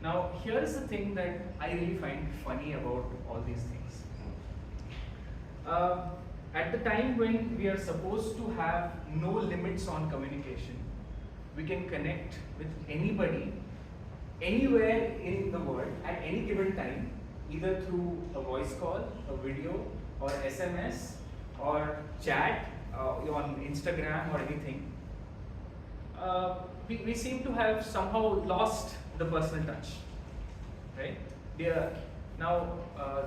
Now, here is the thing that I really find funny about all these things. At the time when we are supposed to have no limits on communication, we can connect with anybody, anywhere in the world, at any given time, either through a voice call, a video, or SMS, or chat on Instagram or anything. We seem to have somehow lost the personal touch, right? Now,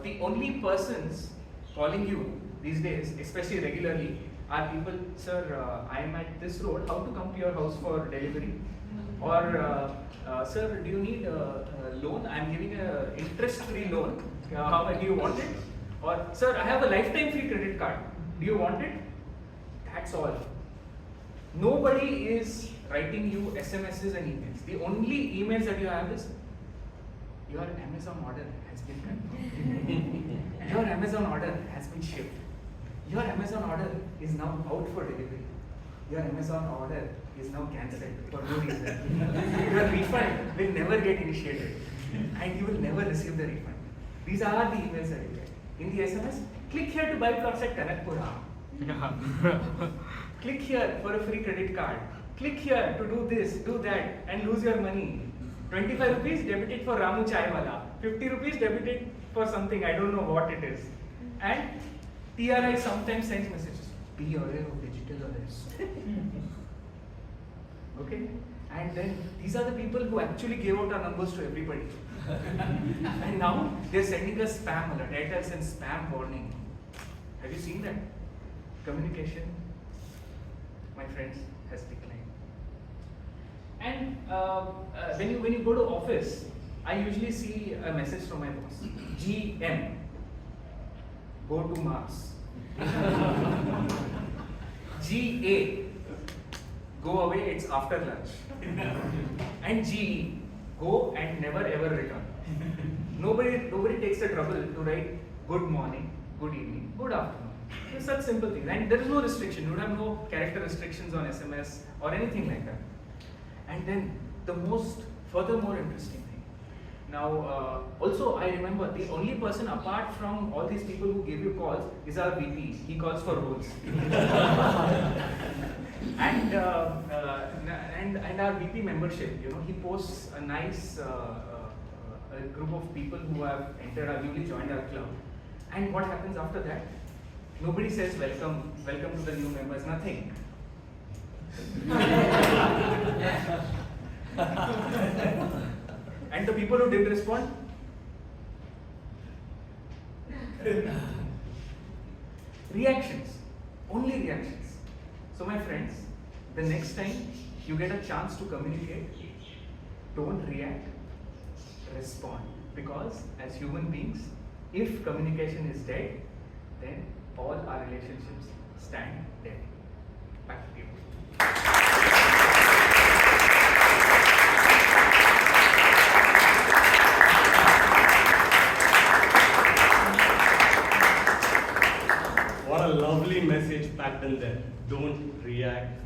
the only persons calling you these days, especially regularly, are people, sir, I am at this road, how to come to your house for delivery? Or, sir, do you need a loan? I am giving an interest-free loan. How do you want it? Or, sir, I have a lifetime free credit card. Do you want it? That's all. Nobody is writing you SMSs and emails. The only emails that you have is, your Amazon order has been confirmed. Your Amazon order has been shipped. Your Amazon order is now out for delivery. Your Amazon order is now cancelled for no reason. Your refund will never get initiated and you will never receive the refund. These are the emails that you get. In the SMS, click here to buy plots at Kanakpura. Click here for a free credit card. Click here to do this, do that, and lose your money. 25 rupees debited for Ramu Chaiwala. 50 rupees debited for something, I don't know what it is. And TRI sometimes sends messages. Be aware of digital arrests. Okay? And then these are the people who actually gave out our numbers to everybody. And now they're sending us spam alert. Airtel sends spam warning. Have you seen that? Communication, my friends, has declined. And when you go to office, I usually see a message from my boss. GM, go to Mars. GA, go away, it's after lunch. And GE, go and never ever return. Nobody takes the trouble to write good morning, good evening, good afternoon. It's such simple things. And there is no restriction. You have no character restrictions on SMS or anything like that. And then the furthermore interesting thing. Now, also I remember the only person apart from all these people who give you calls is our VP. He calls for roles. And our VP membership, he posts a nice a group of people who have newly joined our club. And what happens after that? Nobody says welcome to the new members, nothing. And the people who did respond? Reactions, only reactions. So my friends, the next time you get a chance to communicate, don't react, respond. Because as human beings, if communication is dead, then all our relationships stand dead. Back to you. What a lovely message packed in there. Don't react,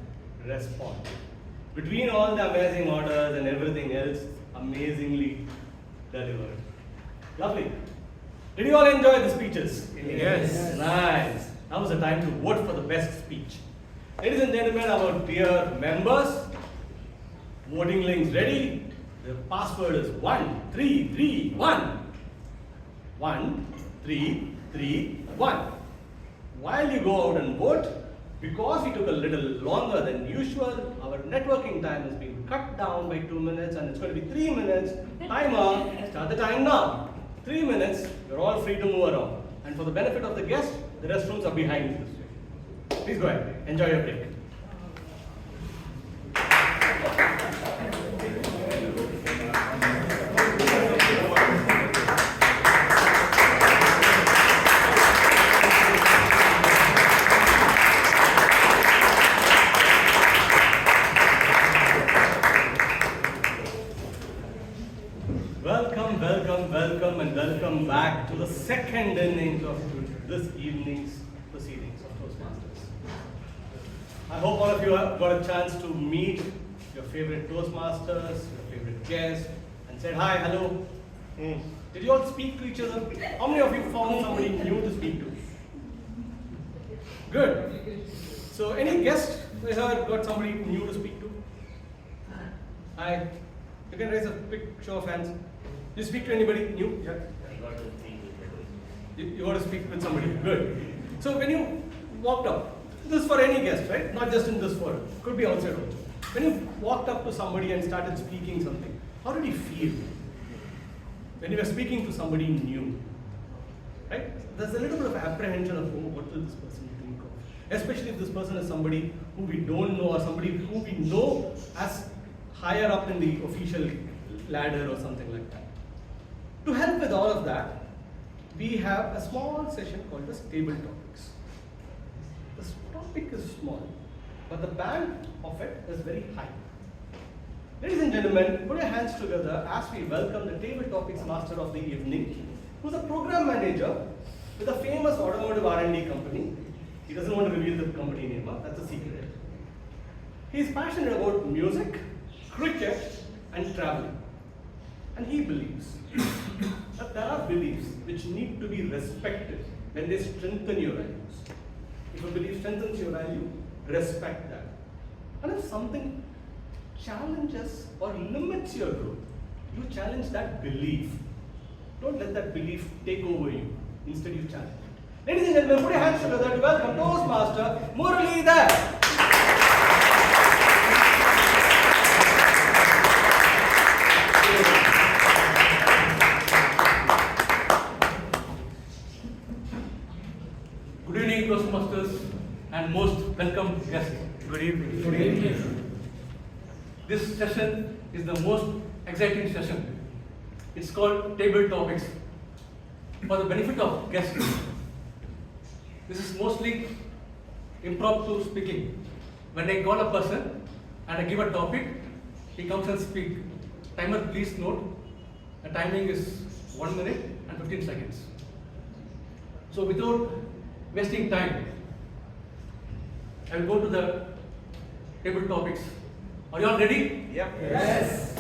respond. Between all the amazing orders and everything else, amazingly delivered. Lovely. Did you all enjoy the speeches? Yes. Nice. Now is the time to vote for the best speech. Ladies and gentlemen, our dear members, voting links ready. The password is 1331. 1331. While you go out and vote, because we took a little longer than usual, our networking time has been cut down by 2 minutes and it's going to be 3 minutes. Timer, start the time now. 3 minutes, you're all free to move around. And for the benefit of the guests, the restrooms are behind this way. Please go ahead, enjoy your break. Welcome back to the second innings of this evening's proceedings of Toastmasters. I hope all of you have got a chance to meet your favorite Toastmasters, your favorite guests, and said hi, hello. Did you all speak to each other? How many of you found somebody new to speak to? Good. So any guest here got somebody new to speak to? Hi. You can raise a quick show of hands. You speak to anybody new? Yeah. You want to speak with somebody? Good. So when you walked up, this is for any guest, right? Not just in this forum. Could be outside also. When you walked up to somebody and started speaking something, how did you feel? When you were speaking to somebody new, right? There's a little bit of apprehension of, oh, what will this person think of? Especially if this person is somebody who we don't know or somebody who we know as higher up in the official ladder or something like that. To help with all of that, we have a small session called as table topics. This topic is small, but the band of it is very high. Ladies and gentlemen, put your hands together as we welcome the table topics master of the evening, who's a program manager with a famous automotive R&D company. He doesn't want to reveal the company name, that's a secret. He's passionate about music, cricket, and traveling. And he believes that there are beliefs which need to be respected when they strengthen your values. If a belief strengthens your value, respect that. And if something challenges or limits your growth, you challenge that belief. Don't let that belief take over you. Instead, you challenge it. Ladies and gentlemen, put your hands together to welcome Toastmaster Muralidhar. Good evening, Toastmasters, and most welcome guests. Good evening. Good evening. This session is the most exciting session. It's called Table Topics. For the benefit of guests, this is mostly impromptu speaking. When I call a person and I give a topic, he comes and speaks. Timer, please note, the timing is 1 minute and 15 seconds. So without wasting time, I will go to the table topics. Are you all ready? Yep. Yes.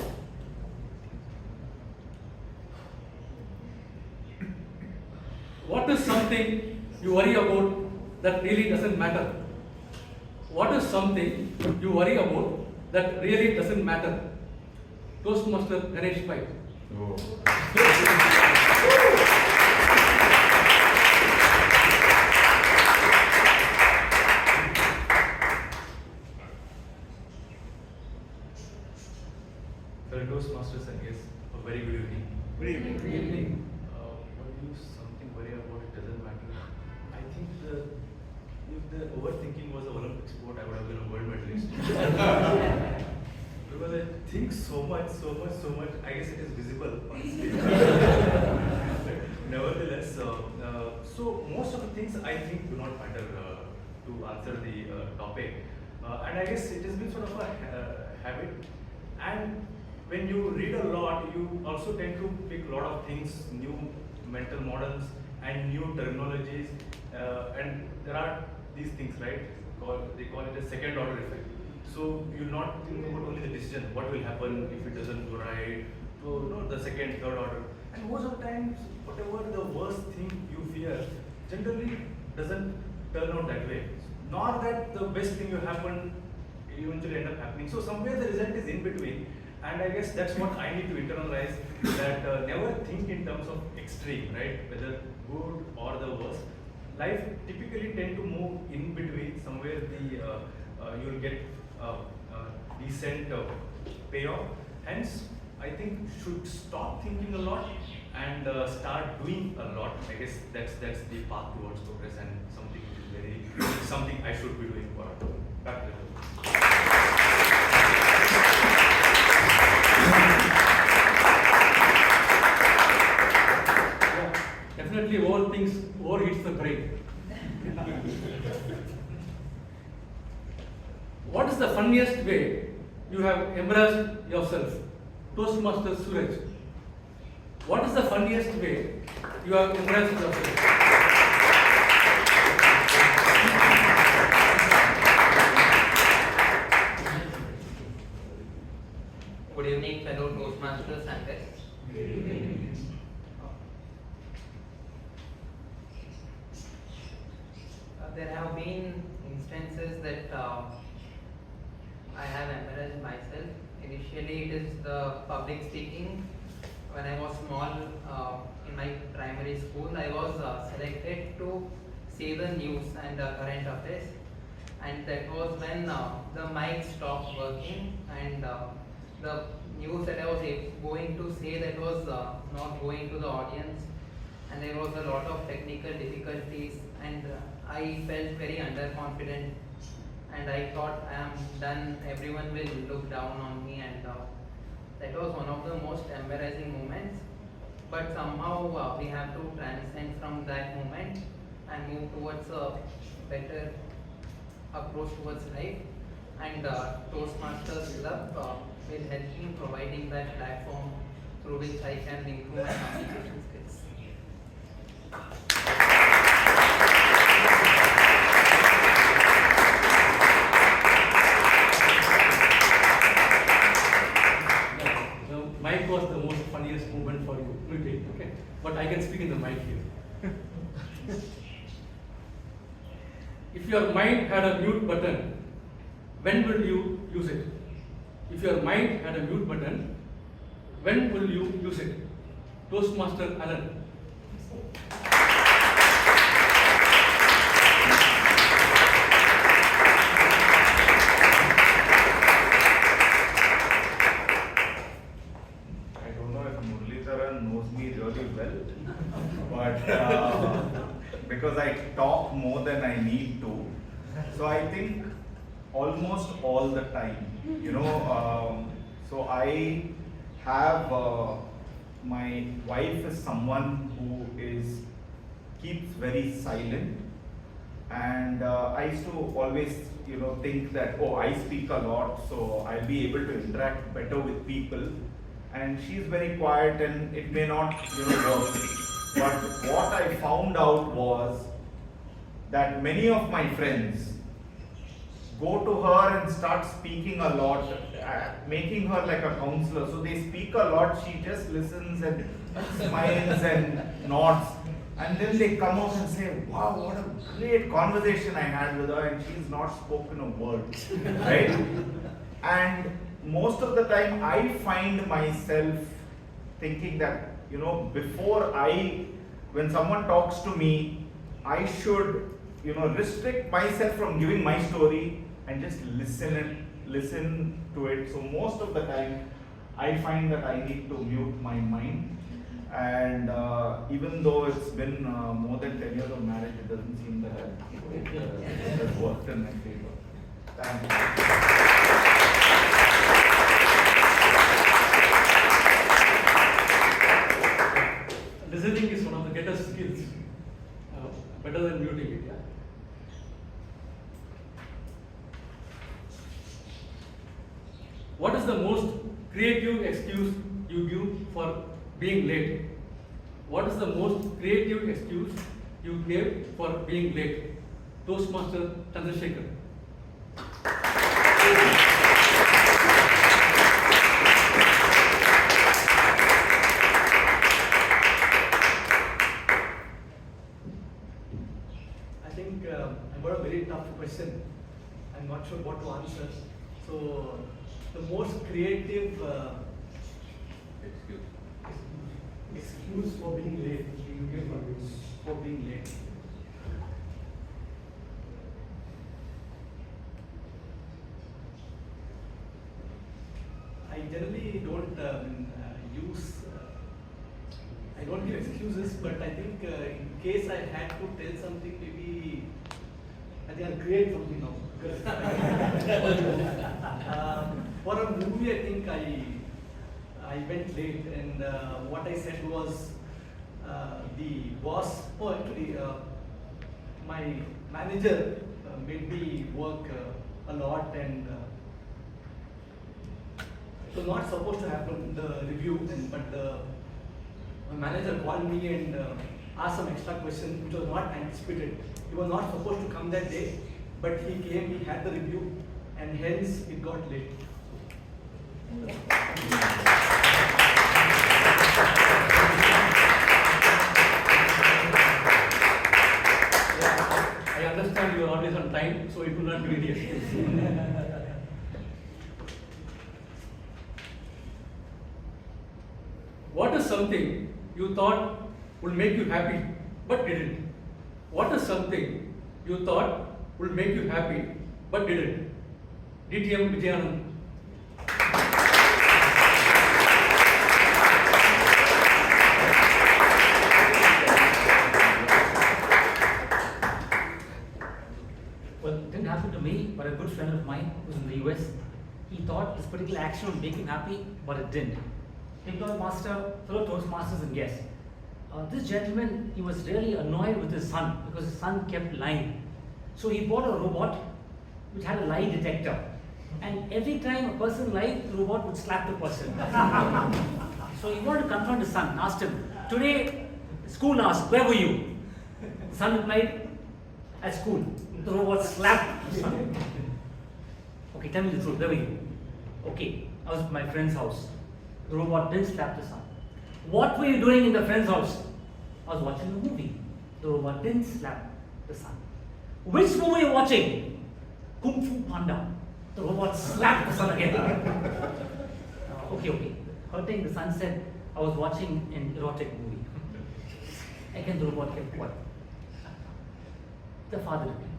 What is something you worry about that really doesn't matter? What is something you worry about that really doesn't matter? Toastmaster Ganesh Pai. Oh. Fellow Toastmasters and guests, a very good evening. Good evening. Good evening. What do you something worry about? It doesn't matter. I think if the overthinking was an Olympic sport, I would have been a world medalist. Because I think so much. I guess it is visible on stage. Nevertheless, so most of the things I think do not matter to answer the topic, and I guess it has been sort of a habit. And when you read a lot, you also tend to pick a lot of things, new mental models and new terminologies, and there are these things, right? They call it a second order effect. So you're not thinking about only the decision, what will happen if it doesn't go right, so the second, third order. And most of the times, whatever the worst thing you fear, generally doesn't turn out that way. Nor that the best thing will happen, eventually end up happening. So somewhere the result is in between. And I guess that's what I need to internalize, that never think in terms of extreme, right? Whether good or the worst. Life typically tend to move in between, somewhere you'll get decent payoff. Hence, I think should stop thinking a lot and start doing a lot. I guess that's the path towards progress, and something which is something I should be doing for back to the Definitely all things overheats the brain. What is the funniest way you have embarrassed yourself? Toastmaster Suraj. What is the funniest way you have embarrassed yourself? Good evening, fellow Toastmasters and guests. There have been instances that I have embarrassed myself. initially it is the public speaking. When I was small in my primary school, I was selected to say the news and current affairs, and that was when the mic stopped working and the news that I was going to say, that was not going to the audience, and there was a lot of technical difficulties, and I felt very underconfident, and I thought I am done, everyone will look down on me, and that was one of the most embarrassing moments. But somehow we have to transcend from that moment and move towards a better approach towards life, and Toastmasters Club will help me providing that platform through which I can improve my communication skills. The mic was the most funniest moment for you, okay? But I can speak in the mic here. If your mind had a mute button, when will you use it? If your mind had a mute button, when will you use it? Toastmaster Alan. I don't know if Muralidharan knows me really well, but because I talk more than I need to, so I think almost all the time, so I have, my wife is someone who keeps very silent, and I used to always, think that, oh, I speak a lot, so I'll be able to interact better with people, and she's very quiet and it may not, work. But what I found out was that many of my friends go to her and start speaking a lot, making her like a counselor. So they speak a lot, she just listens and smiles and nods. And then they come out and say, wow, what a great conversation I had with her, and she's not spoken a word, right? And most of the time I find myself thinking that, when someone talks to me, I should, restrict myself from giving my story and just listen to it. So most of the time, I find that I need to mute my mind. And even though it's been more than 10 years of marriage, it doesn't seem that it has worked in my favor. Thank you. Listening is one of the greatest skills, better than muting it. Yeah? What is the most creative excuse you give for being late? What is the most creative excuse you gave for being late? Toastmaster Chandrasekhar. I think I got a very tough question. I'm not sure what to answer. So, the most creative excuse for being late, you give for being late. I generally don't I don't give excuses, but I think in case I had to tell something, maybe I think I'll create something now. For a movie, I think I went late, and what I said was the boss, my manager made me work a lot, and it was not supposed to happen, the review, but my manager called me and asked some extra questions which was not anticipated. He was not supposed to come that day, but he came, he had the review, and hence it got late. I understand you are always on time, so it will not be any excuse. something you thought would make you happy but didn't? What is something you thought would make you happy but didn't? DTM Vijayanand. Well, it didn't happen to me, but a good friend of mine who's in the US, he thought this particular action would make him happy, but it didn't. Fellow Toastmasters and guests. This gentleman, he was really annoyed with his son because his son kept lying. So he bought a robot which had a lie detector. And every time a person lied, the robot would slap the person. So he wanted to confront his son and asked him, today, school asked, where were you? The son replied, at school. The robot slapped the son. Okay, tell me the truth, where were you? Okay, I was at my friend's house. The robot didn't slap the son. What were you doing in the friend's house? I was watching a movie. The robot didn't slap the son. Which movie are you watching? Kung Fu Panda. The robot slapped the son again. Okay. Hurting the son said, I was watching an erotic movie. Again, the robot kept quiet. The father replied,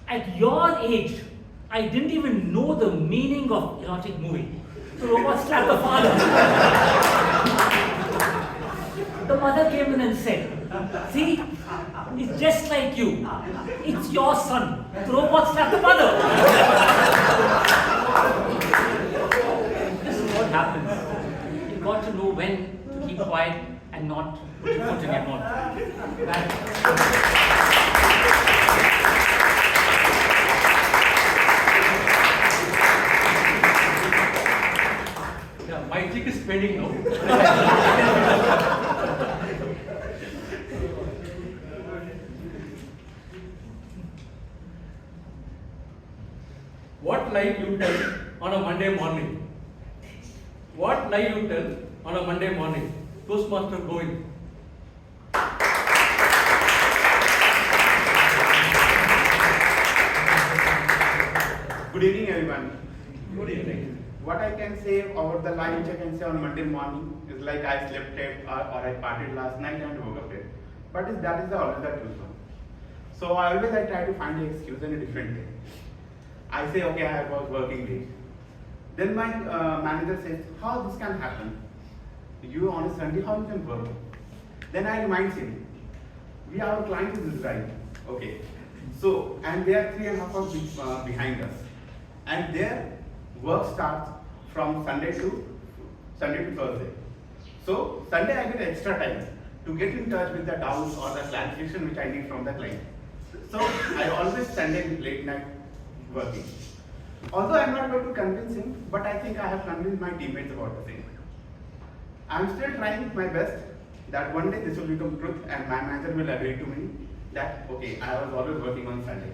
at your age, I didn't even know the meaning of erotic movie. The robot slapped the father. The mother came in and said, see, it's just like you. It's your son. The robot slapped the mother. This is what happens. You got to know when to keep quiet and not put your foot in your mouth. Yeah, my cheek is paining now. What lie you tell on a Monday morning? What lie you tell on a Monday morning? Toastmaster going. Good evening, everyone. Good evening. What I can say about the lie which I can say on Monday morning is like I slept late or I partied last night and woke up late. But that is always the truth. So I try to find an excuse in a different way. I say, okay, I was working late. Then my manager says, how this can happen? You on a Sunday, how you can work? Then I remind him, our client is Israel. Okay. So, and they are 3.5 hours behind us. And their work starts from Sunday to Thursday. So, Sunday I get extra time to get in touch with the doubts or the clarification which I need from the client. So, I always Sunday late night working. Although I am not going to convince him, but I think I have convinced my teammates about the same. I am still trying my best that one day this will become truth and my manager will agree to me that, okay, I was always working on Sunday.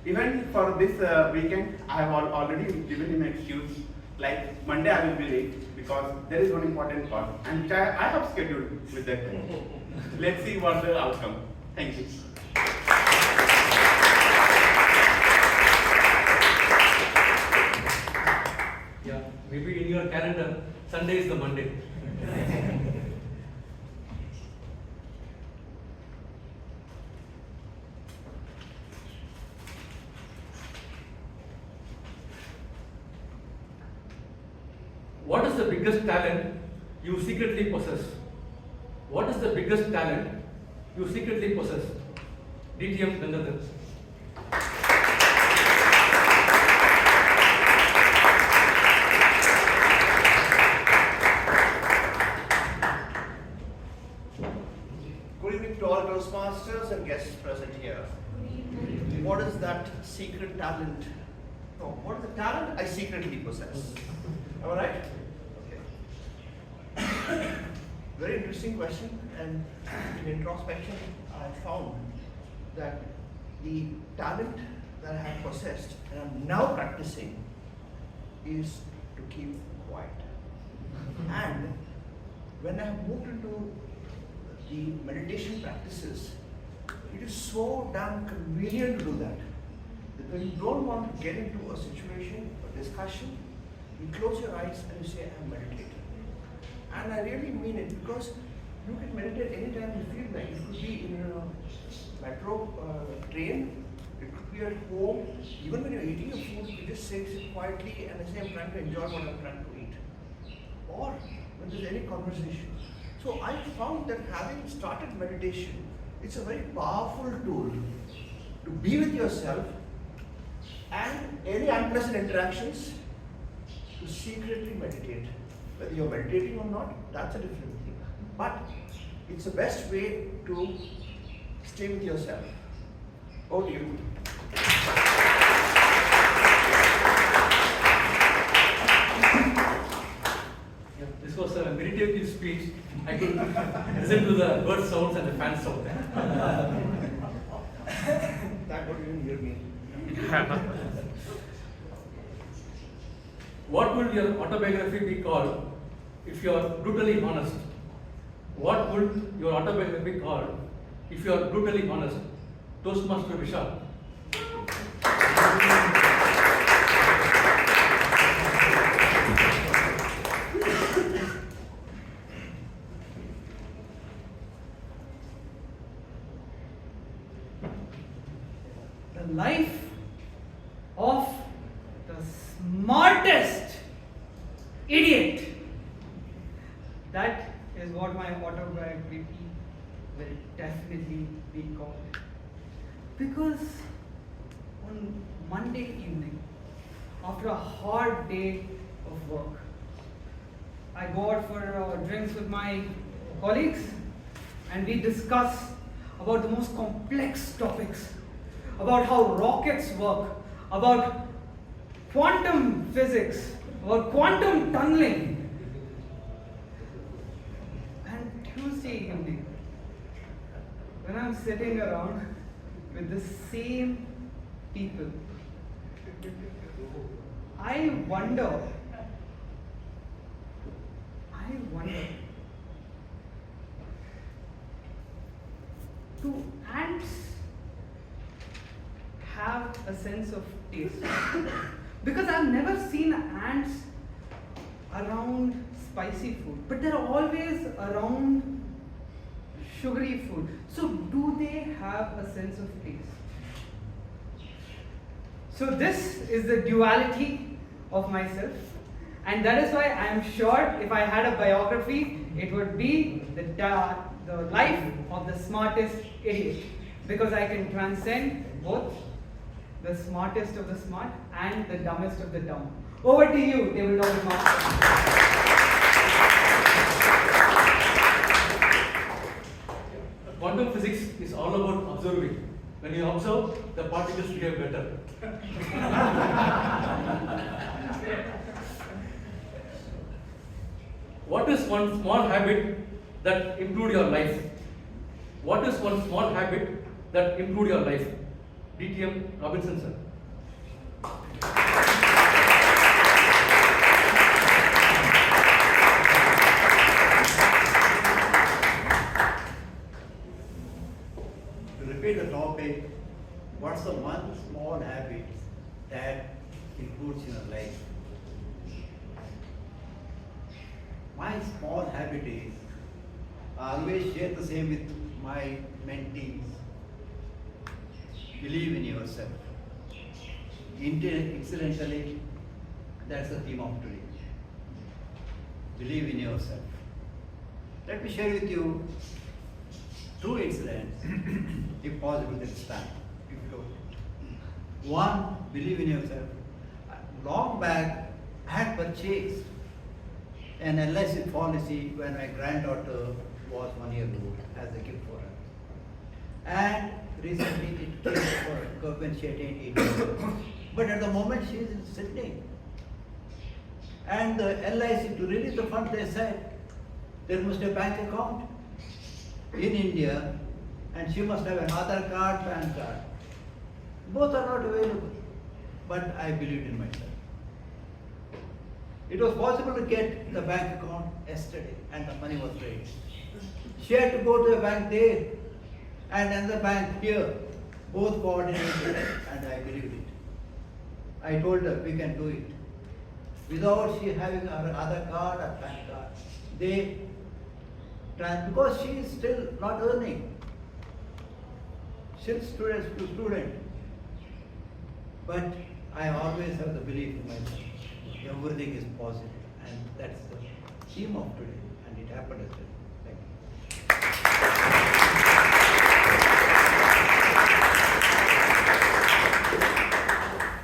Even for this weekend, I have already given him an excuse, like Monday I will be late because there is one important call and which I have scheduled with that time. Let's see what the outcome. Thank you. Yeah, maybe in your calendar, Sunday is the Monday. What is the biggest talent you secretly possess? What is the biggest talent you secretly possess? DTM Gangadhar. Good evening to all Toastmasters and guests present here. What is that secret talent? No, what is the talent I secretly possess? Am I right? Okay. Very interesting question, and in introspection, I found that the talent that I have possessed and I'm now practicing is to keep quiet. And when I have moved into the meditation practices, it is so damn convenient to do that. Because you don't want to get into a situation, a discussion, you close your eyes and you say, I'm meditating. And I really mean it, because you can meditate anytime you feel like. It could be in a metro train, it could be at home, even when you're eating your food, you just sit quietly and say, I'm trying to enjoy what I'm trying to eat. Or when there's any conversation. So I found that having started meditation, it's a very powerful tool to be with yourself, and any unpleasant interactions, to secretly meditate. Whether you're meditating or not, that's a different thing. But it's the best way to stay with yourself. Over to you. Yeah, this was a meditative speech. I could listen to the bird sounds and the fan sound. That would even hear me. What would your autobiography be called if you are brutally honest? What would your autobiography be called if you are brutally honest? Toastmaster Basha. The life of the smartest idiot. That is what my autobiography will definitely be called. Because on Monday evening, after a hard day of work, I go out for drinks with my colleagues and we discuss about the most complex topics, about how rockets work, about quantum physics, about quantum tunneling. And Tuesday evening, when I'm sitting around with the same people, I wonder, do ants have a sense of taste? Because I've never seen ants around spicy food, but they're always around sugary food. So do they have a sense of taste? So this is the duality of myself, and that is why I am sure if I had a biography, it would be the life of the smartest idiot, because I can transcend both the smartest of the smart and the dumbest of the dumb. Over to you, tabletop master. Quantum physics is all about observing. When you observe, the particles behave better. What is one small habit that improved your life? What is one small habit that improved your life? DTM Robinson, sir. To repeat the topic, what's the one small habit that improves your life? My small habit is, I always share the same with my mentees. Believe in yourself. Incidentally, that's the theme of today. Believe in yourself. Let me share with you two incidents, if possible this time. If you don't. One, believe in yourself. Long back, I had purchased an LIC policy when my granddaughter was 1 year old as a gift for her. And recently it came for government, she attained 8 years. But at the moment she is in Sydney. And the LIC, to release the fund, they said there must be a bank account in India and she must have an Aadhaar card, PAN card. Both are not available. But I believed in myself. It was possible to get the bank account yesterday and the money was raised. She had to go to a bank there and another bank here, both coordinated, and I believed it. I told her we can do it. Without she having her Aadhaar card or PAN card, they because she is still not earning. Still student to student. But I always have the belief in myself. Everything is possible, and that's the theme of today, and it happened as well. Thank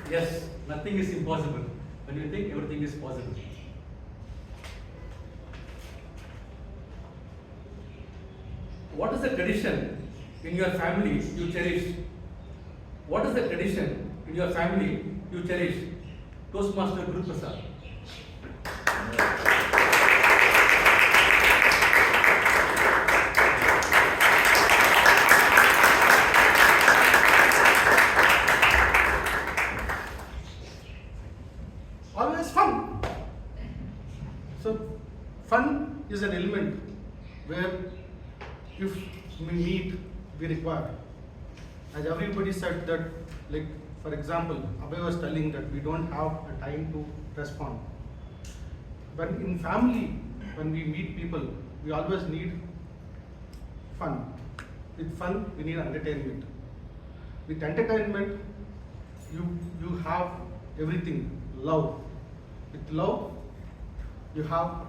you. Yes, nothing is impossible. When you think everything is possible. What is the tradition in your family you cherish? What is the tradition in your family you cherish? Toastmaster Guru Prasad. Always fun. So, fun is an element where if we meet, we require. As everybody said that, like, for example, Abhay was telling that we don't have a time to respond. When in family, when we meet people, we always need fun. With fun, we need entertainment. With entertainment, you have everything. Love. With love, you have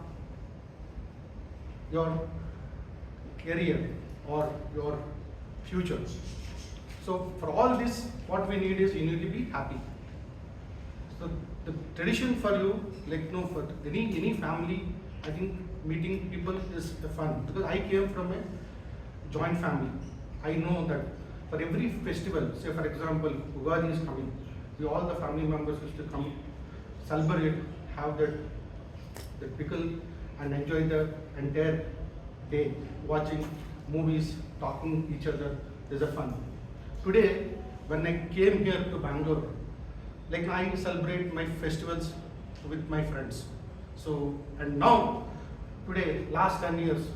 your career or your future. So for all this, what we need is you need to be happy. So the tradition for you, like no, for any family, I think meeting people is fun because I came from a joint family. I know that for every festival, say for example, Ugadi is coming, all the family members used to come, celebrate, have that pickle and enjoy the entire day, watching movies, talking each other. There's a fun. Today, when I came here to Bangalore, like I celebrate my festivals with my friends. So, and now, today, last 10 years,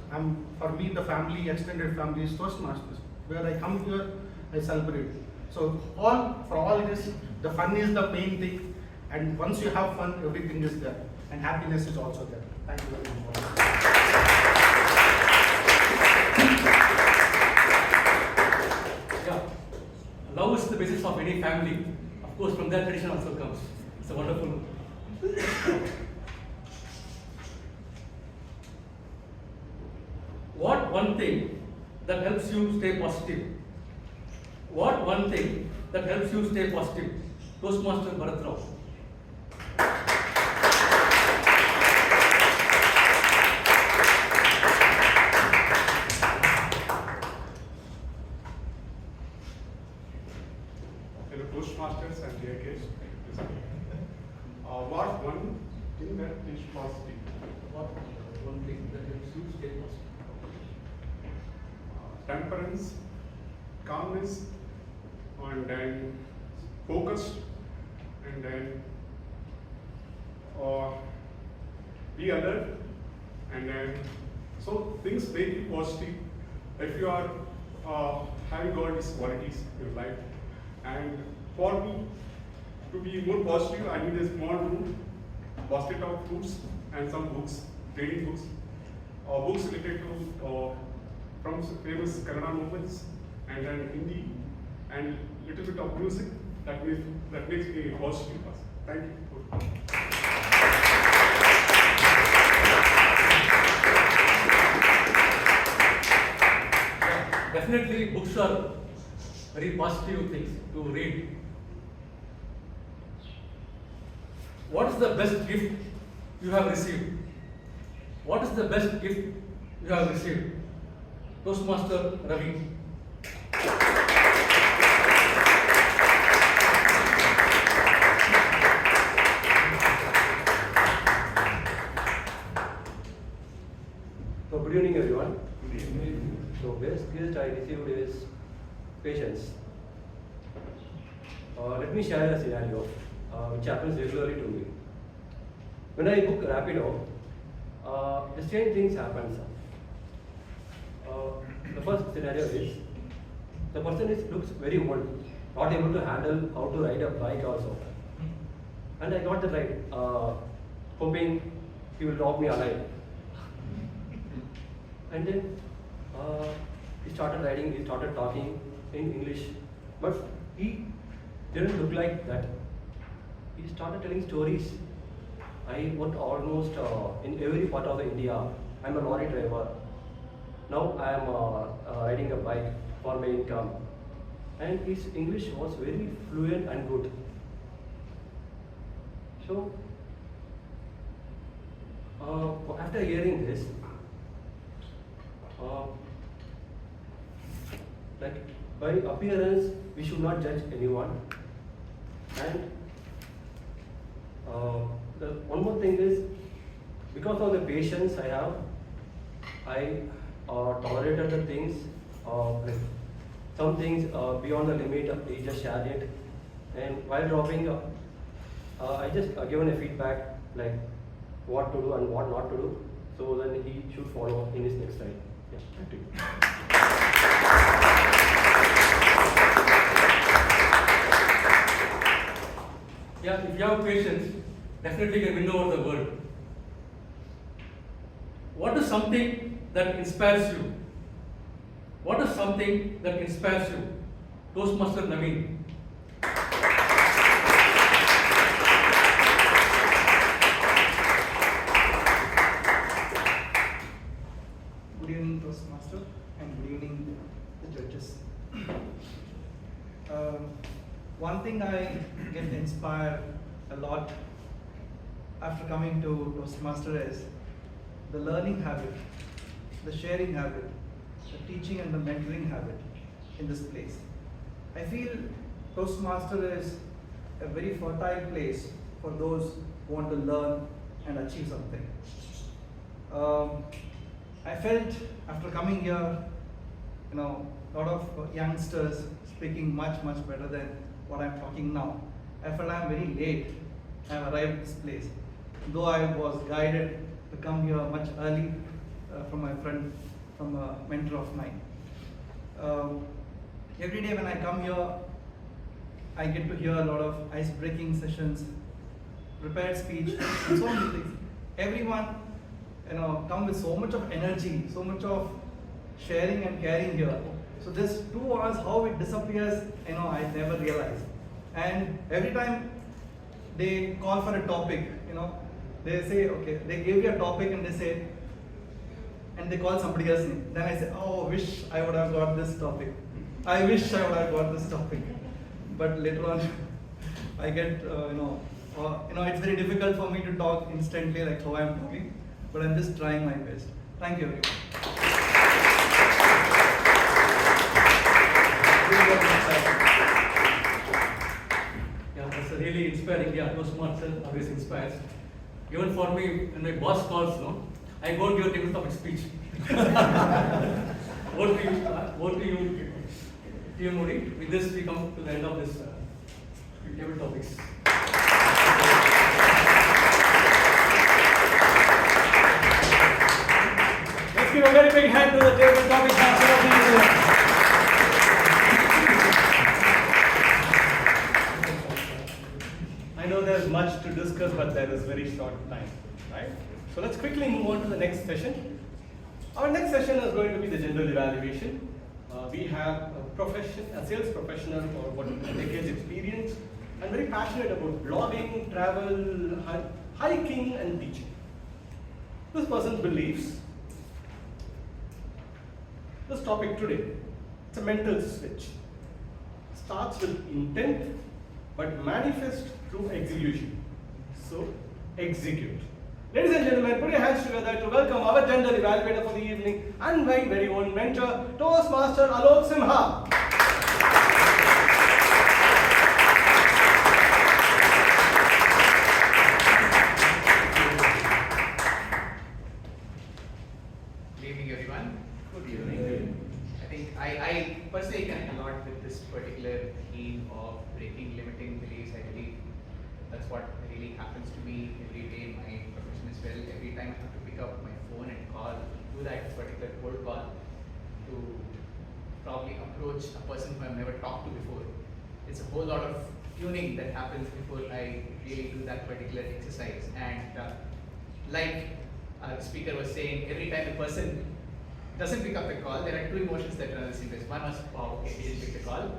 for me the family, extended family is Toastmasters. Where I come here, I celebrate. So, for all this, the fun is the main thing. And once you have fun, everything is there. And happiness is also there. Thank you very much. Yeah, love is the basis of any family. Of course, from that tradition also comes. It's a wonderful. What one thing that helps you stay positive? What one thing that helps you stay positive? Toastmaster Bharat Rao. Hello, Toastmasters and dear guests. What one thing that is positive? What one thing that helps you stay positive? Temperance, calmness, and then focus, and then be alert, and then so things make you positive if you are having all these qualities in your life. And for me to be more positive, I need a small room, basket of fruits, and some books, reading books, books related to from famous Kannada movements, and then Hindi, and little bit of music that makes me a positive person. Thank you. Definitely, books are very positive things to read. What is the best gift you have received? What is the best gift you have received? Toastmaster Ravi. So good evening everyone. Good evening. So best gift I received is patience. Let me share a scenario which happens regularly to me. When I book Rapido, the same things happen. The first scenario is the person looks very old, not able to handle how to ride a bike also. And I got the ride, hoping he will drop me alive. And then he started writing, he started talking in English, but he didn't look like that. He started telling stories. I worked almost in every part of India. I'm a lorry driver. Now I am riding a bike for my income. And his English was very fluent and good. So, after hearing this, like by appearance, we should not judge anyone. And the one more thing is, because of the patience I have, I tolerated the things, like some things beyond the limit, he just shared it. And while dropping, I just given a feedback like what to do and what not to do, so then he should follow in his next ride. Yeah, back to you. Yeah, if you have patience, definitely you can win over the world. What is something that inspires you? What is something that inspires you? Toastmaster Naveen. Good evening, Toastmaster, and good evening, the judges. One thing I get inspired a lot after coming to Toastmaster is the learning habit, the sharing habit, the teaching and the mentoring habit in this place. I feel Toastmaster is a very fertile place for those who want to learn and achieve something. I felt after coming here, a lot of youngsters speaking much better than what I'm talking now. I felt I'm very late. I've arrived at this place. Though I was guided to come here much early from my friend, from a mentor of mine. Every day when I come here, I get to hear a lot of ice-breaking sessions, prepared speech, and so many things. Everyone, come with so much of energy, so much of sharing and caring here. So this 2 hours, how it disappears, I never realized. And every time they call for a topic, they say, okay, they gave you a topic and they say, and they call somebody else's name. Then I say, oh, wish I would have got this topic. I wish I would have got this topic. But later on, I get, it's very difficult for me to talk instantly like how I'm talking, but I'm just trying my best. Thank you, everyone. Yeah, that's a really inspiring. Yeah, Toastmaster always inspires. Even for me, when my boss calls, I go and give a tabletop speech. Over to you, TMOD. With this, we come to the end of this table topics. Let's give a very big hand to the table topics master. I know there's much to discuss, but there is very short time, right? So let's quickly move on to the next session. Our next session is going to be the general evaluation. We have a sales professional for what decades experience and very passionate about blogging, travel, hiking and teaching. This person believes this topic today, it's a mental switch. Starts with intent but manifest through execution. So execute. Ladies and gentlemen, put your hands together to welcome our gender evaluator for the evening and my very own mentor, Toastmaster Alok Simha. Good evening, everyone. Good evening. I think I personally connect a lot with this particular theme of breaking limiting beliefs. I believe that's what really happens to me every day in my profession as well. Every time I have to pick up my phone and call, do that particular cold call to probably approach a person who I've never talked to before. It's a whole lot of tuning that happens before I really do that particular exercise. And like the speaker was saying, every time the person doesn't pick up the call, there are two emotions that run the same place. One was, wow, okay, he didn't pick the call.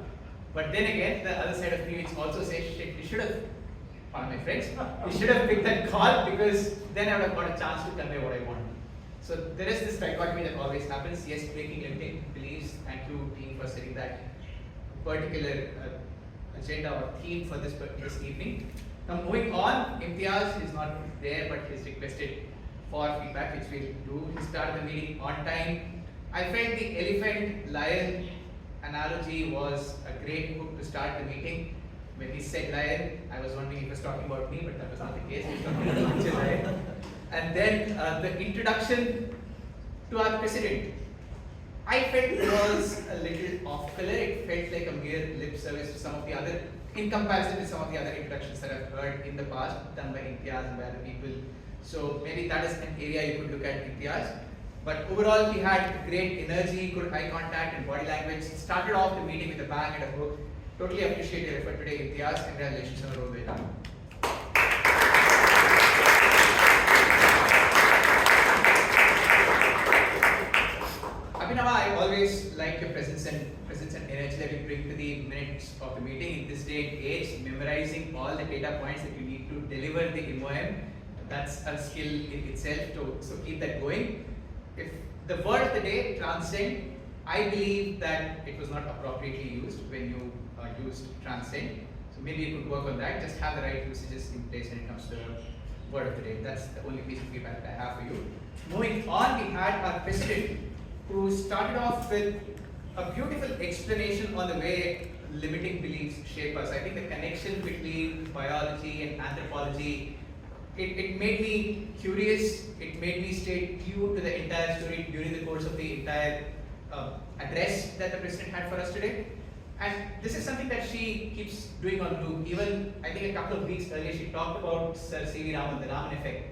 But then again, the other side of me which also says, shit, you should have, pardon my friends, you should have picked that call because then I would have got a chance to convey what I want. So there is this dichotomy that always happens. Yes, breaking limiting beliefs. Thank you, team, for setting that particular agenda or theme for this evening. Now moving on, Imtiaz is not there, but he's requested for feedback, which we'll do. He started the meeting on time. I felt the elephant-lion analogy was a great hook to start the meeting. When he said lion, I was wondering if he was talking about me, but that was not the case. He was talking about the lion. And then the introduction to our president. I felt it was a little off color. It felt like a mere lip service to some of the other, in comparison to some of the other introductions that I've heard in the past, done by Imtiaz and by other people. So maybe that is an area you could look at Imtiaz. But overall, he had great energy, good eye contact and body language. He started off the meeting with a bang and a hook. Totally appreciate your effort today, Imtiaz. Congratulations on the role well done. Abhinava, I always like your presence and energy that you bring to the minutes of the meeting. In this day and age, memorizing all the data points that you need to deliver the MOM, that's a skill in itself. So keep that going. If the word of the day, transcend, I believe that it was not appropriately used when you used transcend. So maybe you could work on that. Just have the right usages in place when it comes to the word of the day. That's the only piece of feedback that I have for you. Moving on, we had our president who started off with a beautiful explanation on the way limiting beliefs shape us. I think the connection between biology and anthropology, it made me curious, it made me stay tuned to the entire story during the course of the entire address that the president had for us today. And this is something that she keeps doing on loop. Even, I think a couple of weeks earlier, she talked about Sir C.V. Raman, the Raman effect.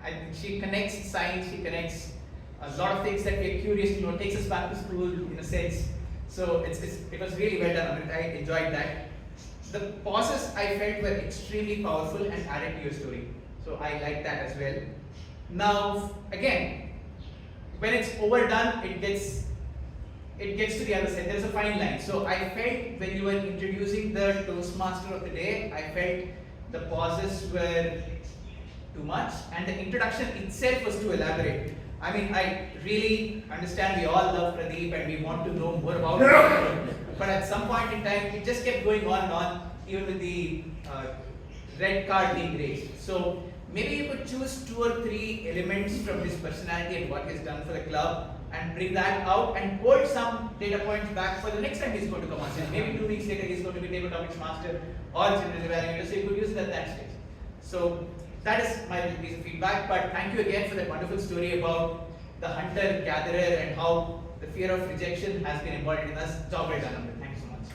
And she connects science, she connects a lot of things that we're curious to know, takes us back to school in a sense. So it was really well done, Amrith. I enjoyed that. The pauses I felt were extremely powerful and added to your story. So I like that as well. Now, again, when it's overdone, it gets to the other side. There's a fine line. So I felt when you were introducing the Toastmaster of the day, I felt the pauses were too much and the introduction itself was too elaborate. I mean, I really understand we all love Pradeep and we want to know more about him. But at some point in time, it just kept going on and on, even with the red card being raised. So maybe you could choose 2 or 3 elements from his personality and what he's done for the club and bring that out and quote some data points back for the next time he's going to come on stage. Maybe 2 weeks later he's going to be Table Topics Master or General Evaluator, so you could use it at that stage. So that is my little piece of feedback, but thank you again for that wonderful story about the hunter-gatherer and how the fear of rejection has been embodied in us. Job well done, Amrith. Thank you so much.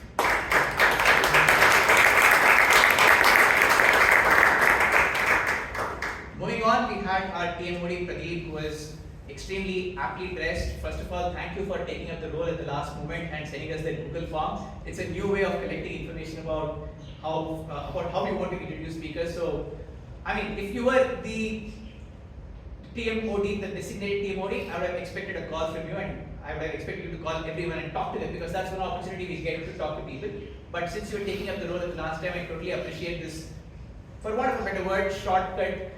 Moving on, we had our TMOD Pradeep, who was extremly aptly dressed. First of all, thank you for taking up the role at the last moment and sending us that Google form. It's a new way of collecting information about how we want to introduce speakers. So, I mean, if you were the TMOD, the designated TMOD, I would have expected a call from you and I would have expected you to call everyone and talk to them because that's one opportunity we get to talk to people. But since you're taking up the role at the last time, I totally appreciate this, for want of a better word, shortcut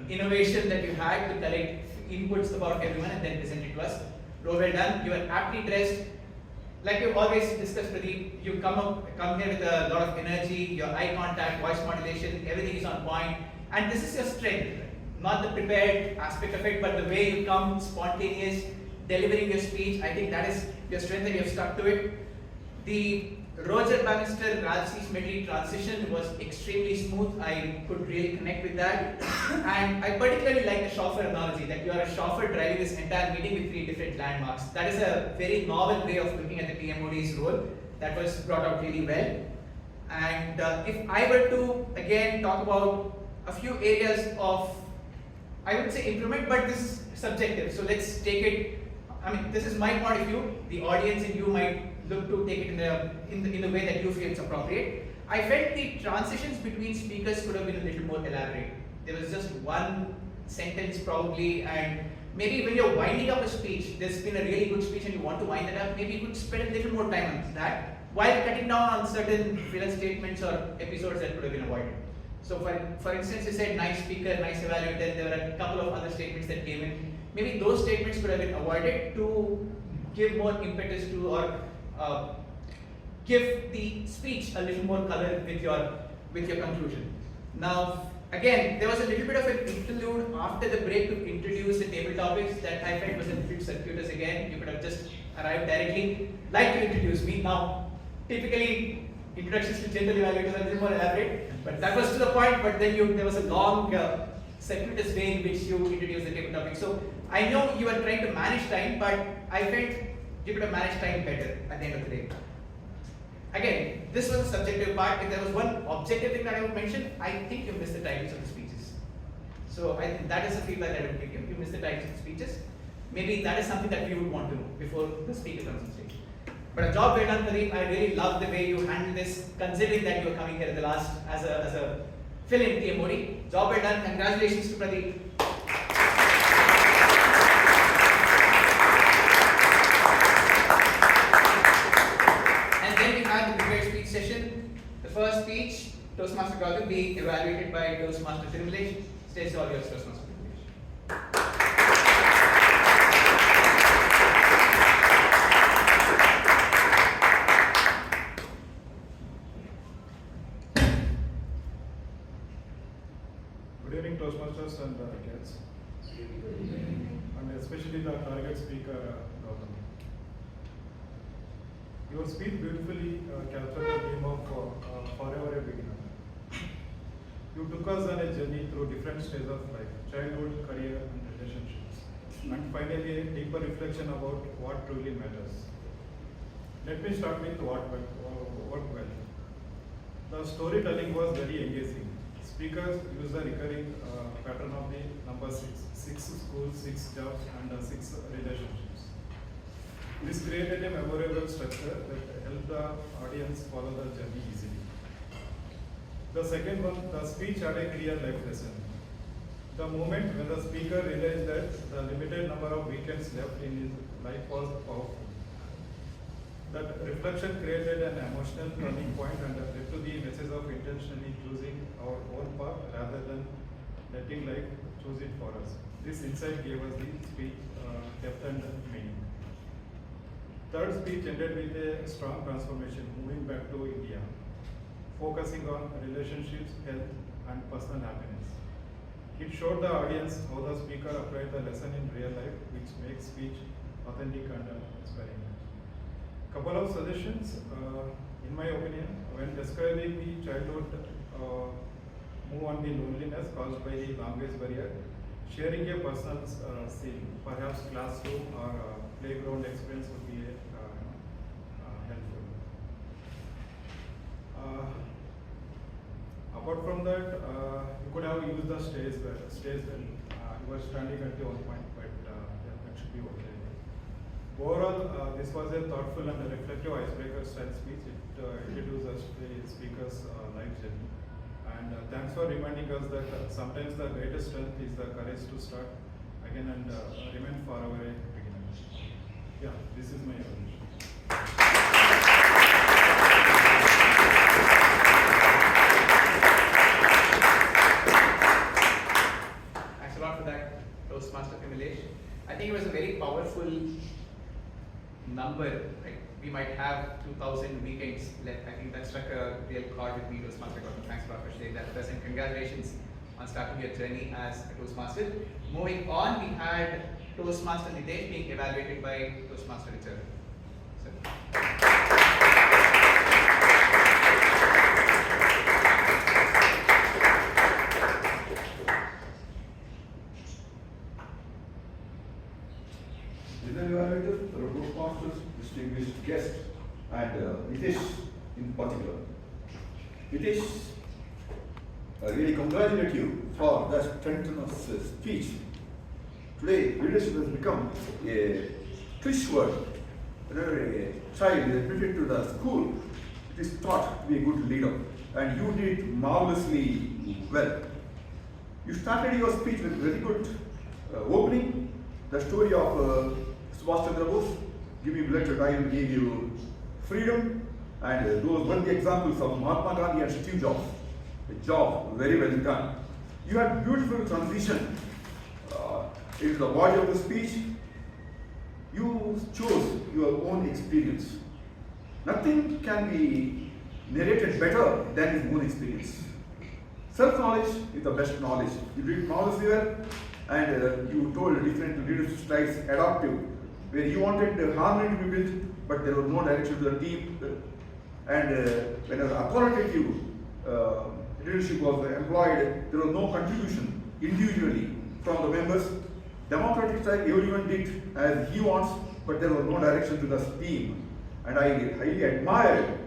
innovation that you had to collect inputs about everyone and then present it to us. Well done. You are aptly dressed. Like you've always discussed, Pradeep, you come here with a lot of energy, your eye contact, voice modulation, everything is on point. And this is your strength, not the prepared aspect of it, but the way you come, spontaneous, delivering your speech. I think that is your strength and you have stuck to it. The Roger Bannister Rajdeep medley transition was extremely smooth. I could really connect with that. And I particularly like the chauffeur analogy, that you are a chauffeur driving this entire meeting with 3 different landmarks. That is a very novel way of looking at the TMOD's role. That was brought out really well. And if I were to, again, talk about a few areas of, I would say improvement, but this is subjective. So let's take it, I mean, this is my point of view. The audience and you might look to take it in the way that you feel it's appropriate. I felt the transitions between speakers could have been a little more elaborate. There was just one sentence probably, and maybe when you're winding up a speech, there's been a really good speech and you want to wind it up, maybe you could spend a little more time on that while cutting down on certain filler statements or episodes that could have been avoided. So for instance, you said nice speaker, nice evaluator, there were a couple of other statements that came in. Maybe those statements could have been avoided to give more impetus to or give the speech a little more color with your conclusion. Now, again, there was a little bit of an interlude after the break to introduce the table topics that I felt was a little circuitous again. You could have just arrived directly, like to introduce me. Now, typically, introductions to general evaluators are a little more elaborate, but that was to the point, but then there was a long circuitous way in which you introduced the table topic. So, I know you are trying to manage time, but I felt you could have managed time better at the end of the day. Again, this was a subjective part. If there was one objective thing that I would mention, I think you missed the titles of the speeches. So I think that is the feedback that I would give you. You missed the titles of the speeches. Maybe that is something that we would want to know before the speaker comes on stage. But a job well done, Pradeep. I really love the way you handled this, considering that you were coming here at the last as a fill-in TMOD. Job well done. Congratulations to Pradeep. Session. The first speech, Toastmaster Goutam, being evaluated by Toastmaster Tirumalesh. Stage all yours, Toastmaster Tirumalesh. Good evening, Toastmasters and guests. And especially the target speaker, Goutam. Your speech beautifully captured the theme of forever a beginner. You took us on a journey through different stages of life, childhood, career, and relationships, and finally a deeper reflection about what truly matters. Let me start with what worked well. The storytelling was very engaging. Speakers used the recurring pattern of the number 6 schools, 6 jobs, and 6 relationships. This created a memorable structure that helped the audience follow the journey easily. The second one, the speech had a clear life lesson. The moment when the speaker realized that the limited number of weekends left in his life was powerful. That reflection created an emotional turning point and led to the message of intentionally choosing our own path rather than letting life choose it for us. This insight gave us the speech depth and meaning. Third speech ended with a strong transformation, moving back to India, focusing on relationships, health, and personal happiness. It showed the audience how the speaker applied the lesson in real life, which makes speech authentic and inspiring. Couple of suggestions, in my opinion, when describing the childhood move on the loneliness caused by the language barrier, sharing a personal scene, perhaps classroom or playground experience would be helpful. Apart from that, you could have used the stage well. You were standing at the one point, but yeah, that should be okay. Overall, this was a thoughtful and reflective icebreaker style speech. It introduced us to the speaker's life journey. And thanks for reminding us that sometimes the greatest strength is the courage to start again and remain forever a beginner. Yeah, this is my evaluation. Thanks a lot for that, Toastmaster Tirumalesh. I think it was a very powerful number. Right? We might have 2,000 weekends left. I think that struck a real chord with me, Toastmaster Goutam. Thanks a lot for sharing that with us, and congratulations on starting your journey as a Toastmaster. Moving on, we had Toastmaster Nitesh being evaluated by Toastmaster Richard. General evaluator, Toastmasters, distinguished guest, and Nitish in particular. Nitish, I really congratulate you for that strenuous speech. Today, leadership has become a cliché word. Whenever a child is admitted to the school, it is taught to be a good leader, and you did it marvelously well. You started your speech with very good opening, the story of Subhash Chandra Bose, give you blood, I will give you freedom, and those were the examples of Mahatma Gandhi and Steve Jobs. A job very well done. You had beautiful transition into the body of the speech. You chose your own experience. Nothing can be narrated better than his own experience. Self-knowledge is the best knowledge. You did knowledge there, and you told different leadership styles adaptive, where you wanted harmony to be built, but there was no direction to the team. And when an authoritative leadership was employed, there was no contribution individually from the members. Democratic style, everyone did as he wants, but there was no direction to the team. And I highly admire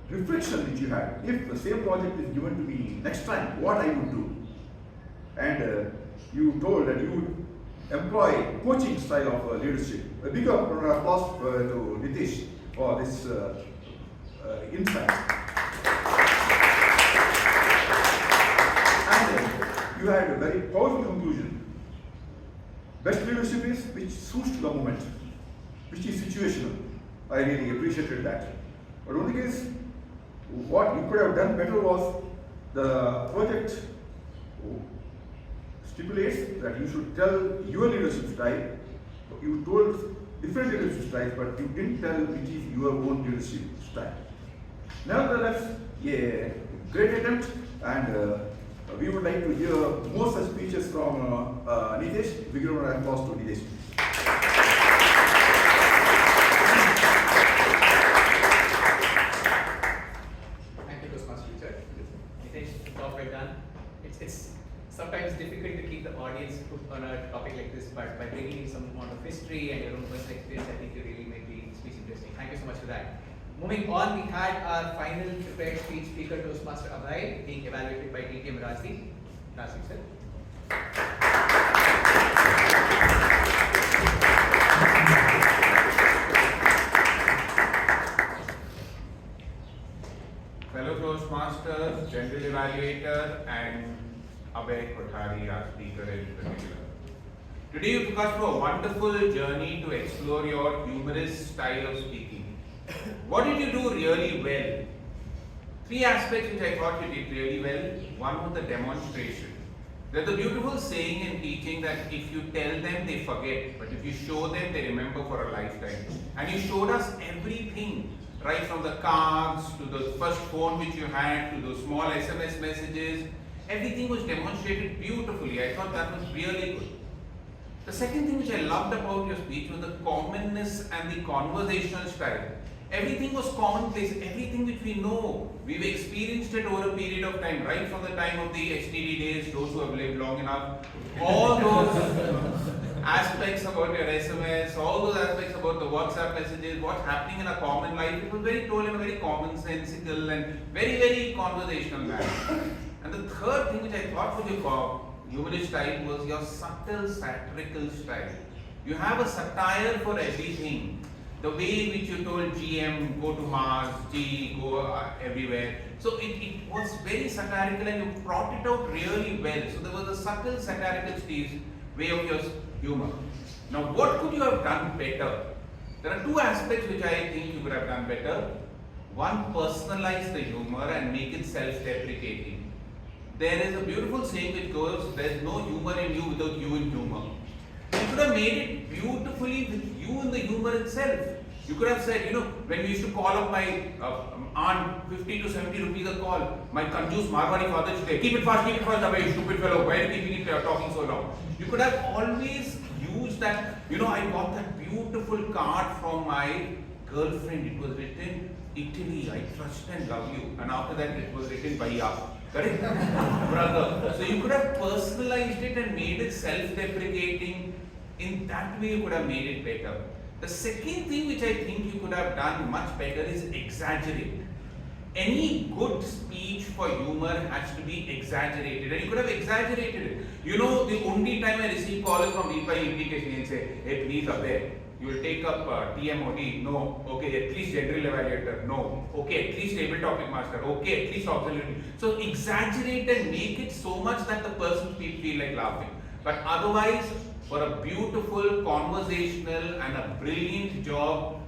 reflection which you had. If the same project is given to me next time, what I would do? And you told that you would employ coaching style of leadership. A big applause to Nitish for this insight. And you had a very powerful conclusion. Best leadership is which suits to the moment, which is situational. I really appreciated that. But only thing is, what you could have done better was the project stipulates that you should tell your leadership style. You told different leadership styles, but you didn't tell which is your own leadership style. Nevertheless, a great attempt, and we would like to hear more such speeches from Nitesh. We give an applause to Nitesh. Thank you, Toastmaster teacher. Nitesh, job well done. It's sometimes difficult to keep the audience hooked on a topic like this, but by bringing in some amount of history and your own personal experience, I think you really made the speech interesting. Thank you so much for that. Moving on, we had our final prepared speech speaker, Toastmaster Abhay, being evaluated by TTM Rajdeep. Rajdeep, sir. Fellow Toastmasters, General Evaluator, and Abhay, Kothari, our speaker in particular. Today you took us for a wonderful journey to explore your humorous style of speaking. What did you do really well? Three aspects which I thought you did really well. One was the demonstration. There's a beautiful saying in teaching that if you tell them, they forget, but if you show them, they remember for a lifetime. And you showed us everything, right from the cards to the first phone which you had to those small SMS messages. Everything was demonstrated beautifully. I thought that was really good. The second thing which I loved about your speech was the commonness and the conversational style. Everything was commonplace, everything which we know, we've experienced it over a period of time, right from the time of the STD days, those who have lived long enough, all those aspects about your SMS, all those aspects about the WhatsApp messages, what's happening in a common life, it was very told in a very commonsensical and very, very conversational manner. And the third thing which I thought was your humorous style was your subtle satirical style. You have a satire for everything. The way in which you told GM, go to Mars, G, go everywhere. So it was very satirical and you brought it out really well. So there was a subtle satirical way of your humor. Now what could you have done better? There are two aspects which I think you could have done better. One, personalize the humor and make it self-deprecating. There is a beautiful saying which goes, there is no humor in you without you in humor. You could have made it beautifully with you in the humor itself. You could have said, when we used to call up my aunt 50 to 70 rupees a call, my confused Manwani father used to say, keep it fast, Abhay, you stupid fellow, why are you keeping it talking so long? You could have always used that, I got that beautiful card from my girlfriend. It was written, Italy, I trust and love you. And after that, it was written, Bhaiya. Correct? Brother. So you could have personalized it and made it self-deprecating. In that way, you could have made it better. The second thing which I think you could have done much better is exaggerate. Any good speech for humor has to be exaggerated, and you could have exaggerated it. The only time I receive calls from people implication and say, hey, please, Abhay, you will take up TMOD. No. Okay, at least General Evaluator. No. Okay, at least Table Topic Master. Okay, at least Auxiliary. So exaggerate and make it so much that the person feel like laughing. But otherwise, for a beautiful, conversational and a brilliant job.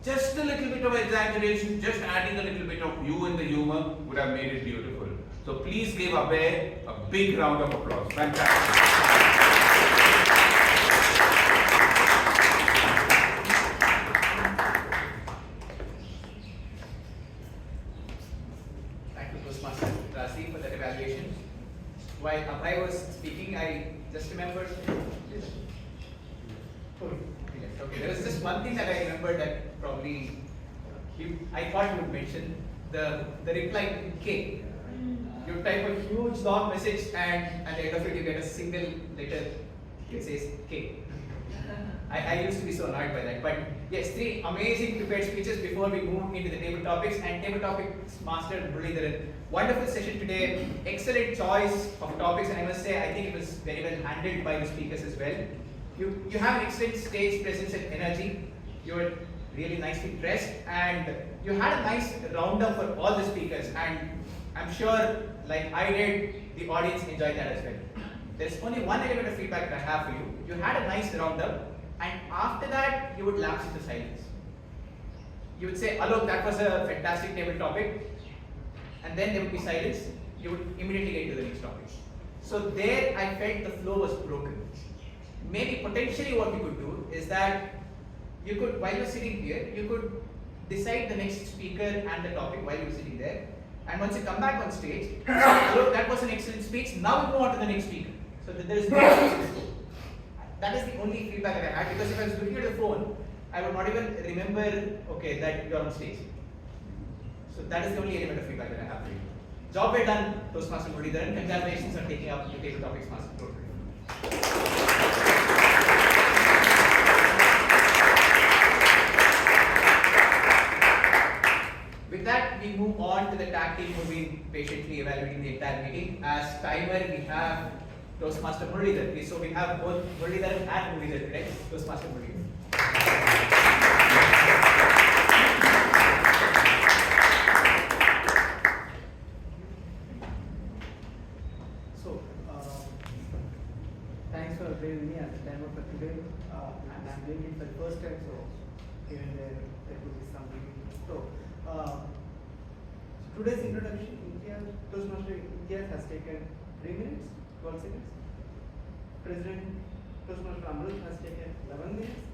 Just a little bit of exaggeration, just adding a little bit of you in the humor would have made it beautiful. So please give Abhay a big round of applause. Fantastic. Thank you, Toastmaster Rajdeep, for that evaluation. While Abhay was speaking, I just remembered. Okay, there was just one thing that I remembered that probably I thought you would mention, the reply K. You type a huge long message and at the end of it you get a single letter that says K. I used to be so annoyed by that. But yes, 3 amazing prepared speeches before we move into the table topics. And table topics master Muralidharan. Wonderful session today. Excellent choice of topics, and I must say I think it was very well handled by the speakers as well. You have an excellent stage presence and energy. You were really nicely dressed, and you had a nice roundup for all the speakers. And I'm sure, like I did, the audience enjoyed that as well. There's only one element of feedback that I have for you. You had a nice roundup, and after that, you would lapse into silence. You would say, Alok, that was a fantastic table topic, and then there would be silence. You would immediately get to the next topic. So there, I felt the flow was broken. Maybe potentially what you could do is that you could, while you're sitting here, you could decide the next speaker and the topic while you're sitting there. And once you come back on stage, look, that was an excellent speech, now we move on to the next speaker. So that there is no That is the only feedback that I had, because if I was looking at the phone, I would not even remember, okay, that you're on stage. So that is the only element of feedback that I have for you. Job well done, Toastmaster Muralidharan. Congratulations on taking up the table topics master program. With that, we move on to the tag team who have been patiently evaluating the entire meeting. As timer, we have Toastmaster Muralidhar. So we have both Muralidhar and Muralidhar today. Toastmaster Muralidhar. So, thanks for bringing me at the timer for today. And I'm doing it for the first time, so here and there could be some reading. So, today's introduction, Toastmaster Imtiaz has taken 3 minutes, 12 seconds. President Toastmaster Amrith has taken 11 minutes.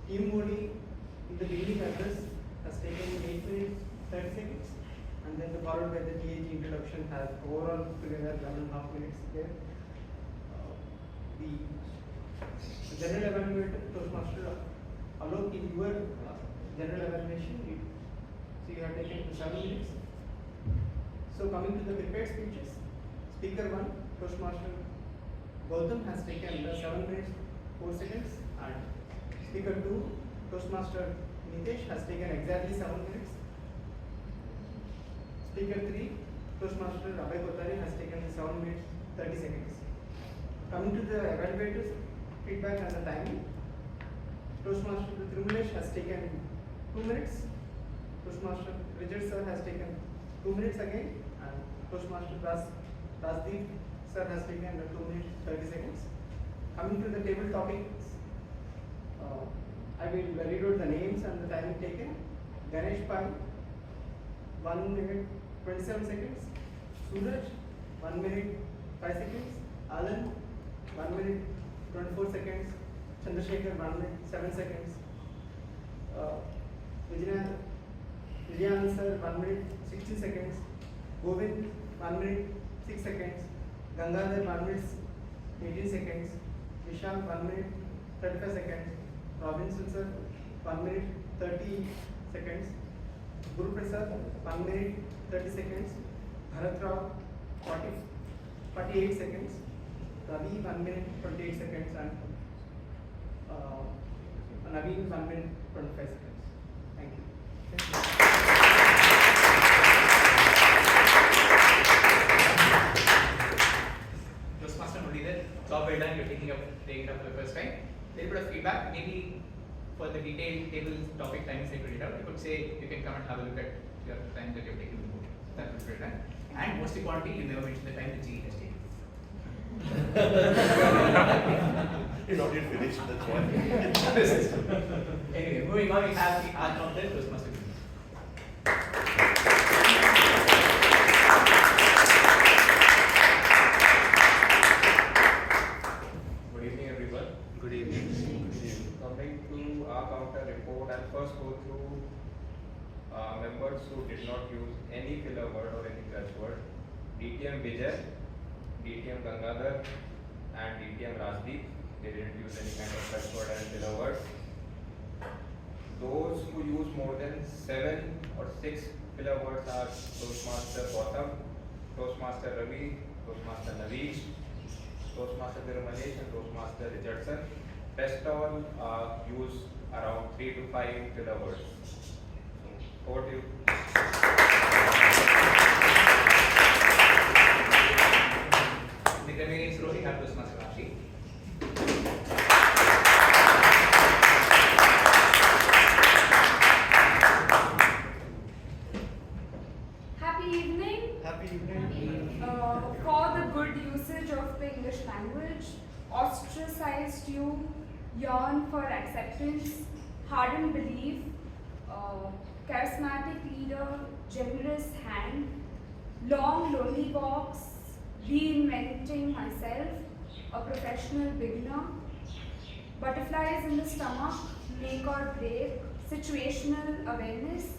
TMOD in the beginning address has taken 8 minutes, 30 seconds. And then followed by the TAG introduction has overall together 11.5 minutes there. The general evaluator, Toastmaster Alok, in your general evaluation, so you have taken 7 minutes. So coming to the prepared speeches, Speaker 1, Toastmaster Goutam has taken 7 minutes, 4 seconds, and Speaker 2, Toastmaster Nitesh has taken exactly 7 minutes. Speaker 3, Toastmaster Abhay Kothari has taken 7 minutes, 30 seconds. Coming to the evaluators, feedback and the timing, Toastmaster Tirumalesh has taken 2 minutes. Toastmaster Rajendran sir has taken 2 minutes again, and Toastmaster Rajdeep sir has taken 2 minutes 30 seconds. Coming to the table topics, I will read out the names and the timing taken. Ganesh Pai, 1 minute 27 seconds. Suraj, 1 minute 5 seconds. Alan, 1 minute 24 seconds. Chandrasekhar, 1 minute 7 seconds. Vijayan sir, 1 minute 60 seconds. Govind, 1 minute 6 seconds. Gangadhar, 1 minute 18 seconds. Vishal, 1 minute 35 seconds. Robinson sir, 1 minute 30 seconds. Guru Prasad, 1 minute 30 seconds. Bharat Rao, 48 seconds. Ravi, 1 minute 28 seconds. And Naveen, 1 minute 25 seconds. Thank you. Toastmaster Muralidhar, job well done. You're taking up for the first time. A little bit of feedback, maybe for the detailed table topic times that you read out, you could say you can come and have a look at your time that you've taken the board. That would be done. And most importantly, you never mentioned the time the GE has taken. You're not yet finished, that's why. Anyway, moving on, we have the art of the Toastmaster. Good evening, everyone. Good evening. Coming to our counter report, I'll first go through members who did not use any filler word or any clutch word. DTM Vijay, DTM Gangadhar, and DTM Rajdeep. They didn't use any kind of clutch word and filler words. Those who use more than 7 or 6 filler words are Toastmaster Goutam, Toastmaster Ravi, Toastmaster Nitish, Toastmaster Tirumalesh, and Toastmaster Rajendran. Rest all use around 3 to 5 filler words. So, over to you. The grammarians row, we have Toastmaster Rajdeep. Happy evening. Happy evening. For the good usage of the English language, ostracized you, yearn for acceptance, hardened belief, charismatic leader, generous hand, long lonely walks, reinventing myself, a professional beginner, butterflies in the stomach, make or break, situational awareness,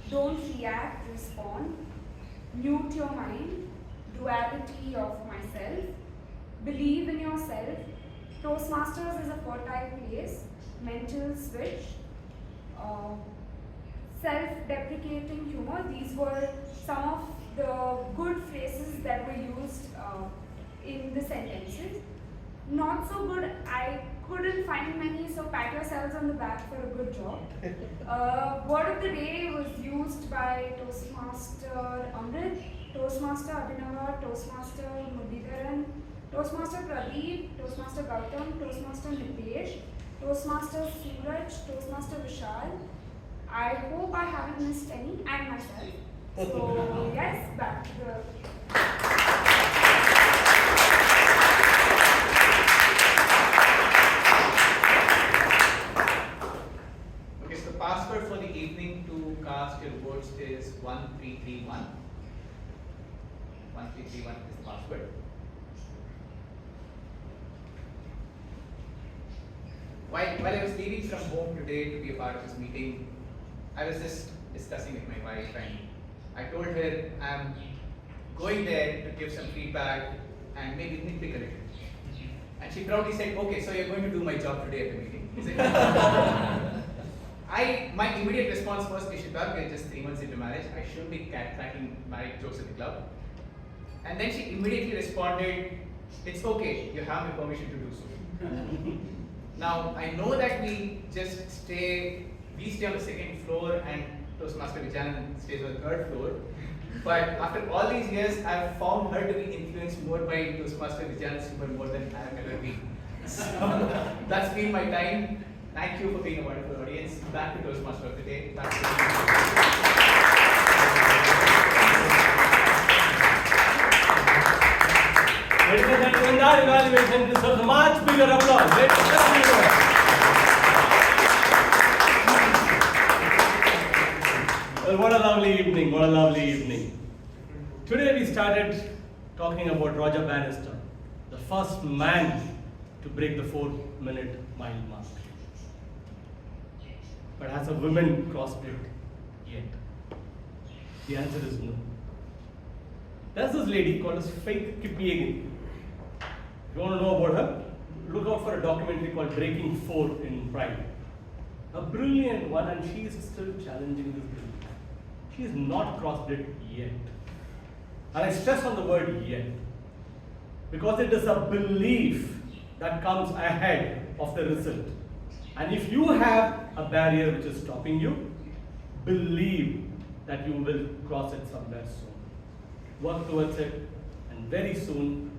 don't react, respond, mute your mind, duality of myself, believe in yourself. Toastmasters is a fertile place, mental switch, self-deprecating humor. These were some of the good phrases that were used in the sentences. Not so good, I couldn't find many, so pat yourselves on the back for a good job. Word of the day was used by Toastmaster Amrith, Toastmaster Abhinava, Toastmaster Muralidharan, Toastmaster Pradeep, Toastmaster Goutam, Toastmaster Nitesh, Toastmaster Suraj, Toastmaster Vishal. I hope I haven't missed any, and myself. So yes, back to the... Okay, so the password for the evening to cast your votes is 1331. 1331 is the password. While I was leaving from home today to be a part of this meeting, I was just discussing with my wife, and I told her I'm going there to give some feedback and maybe nitpick a little. And she proudly said, okay, so you're going to do my job today at the meeting. Is it? My immediate response was, Ishita, we're just 3 months into marriage. I shouldn't be cracking marriage jokes at the club. And then she immediately responded, it's okay, you have my permission to do so. Now, I know that we stay on the 2nd floor and Toastmaster Vijayan stays on the 3rd floor. But after all these years, I've found her to be influenced more by Toastmaster Vijayan's humor more than I have ever been. So, that's been my time. Thank you for being a wonderful audience. Back to Toastmaster of the day. Back to Ladies and gentlemen, that evaluation deserves a much bigger applause. Let's give it up. Well, what a lovely evening, what a lovely evening. Today we started talking about Roger Bannister, the first man to break the 4-minute mile mark. But has a woman crossed it yet? The answer is no. There's this lady called as Faith Kipyegon. If you want to know about her, look out for a documentary called Breaking 4 in Pride. A brilliant one, and she is still challenging this belief. She has not crossed it yet. And I stress on the word yet, because it is a belief that comes ahead of the result. And if you have a barrier which is stopping you, believe that you will cross it somewhere soon. Work towards it, and very soon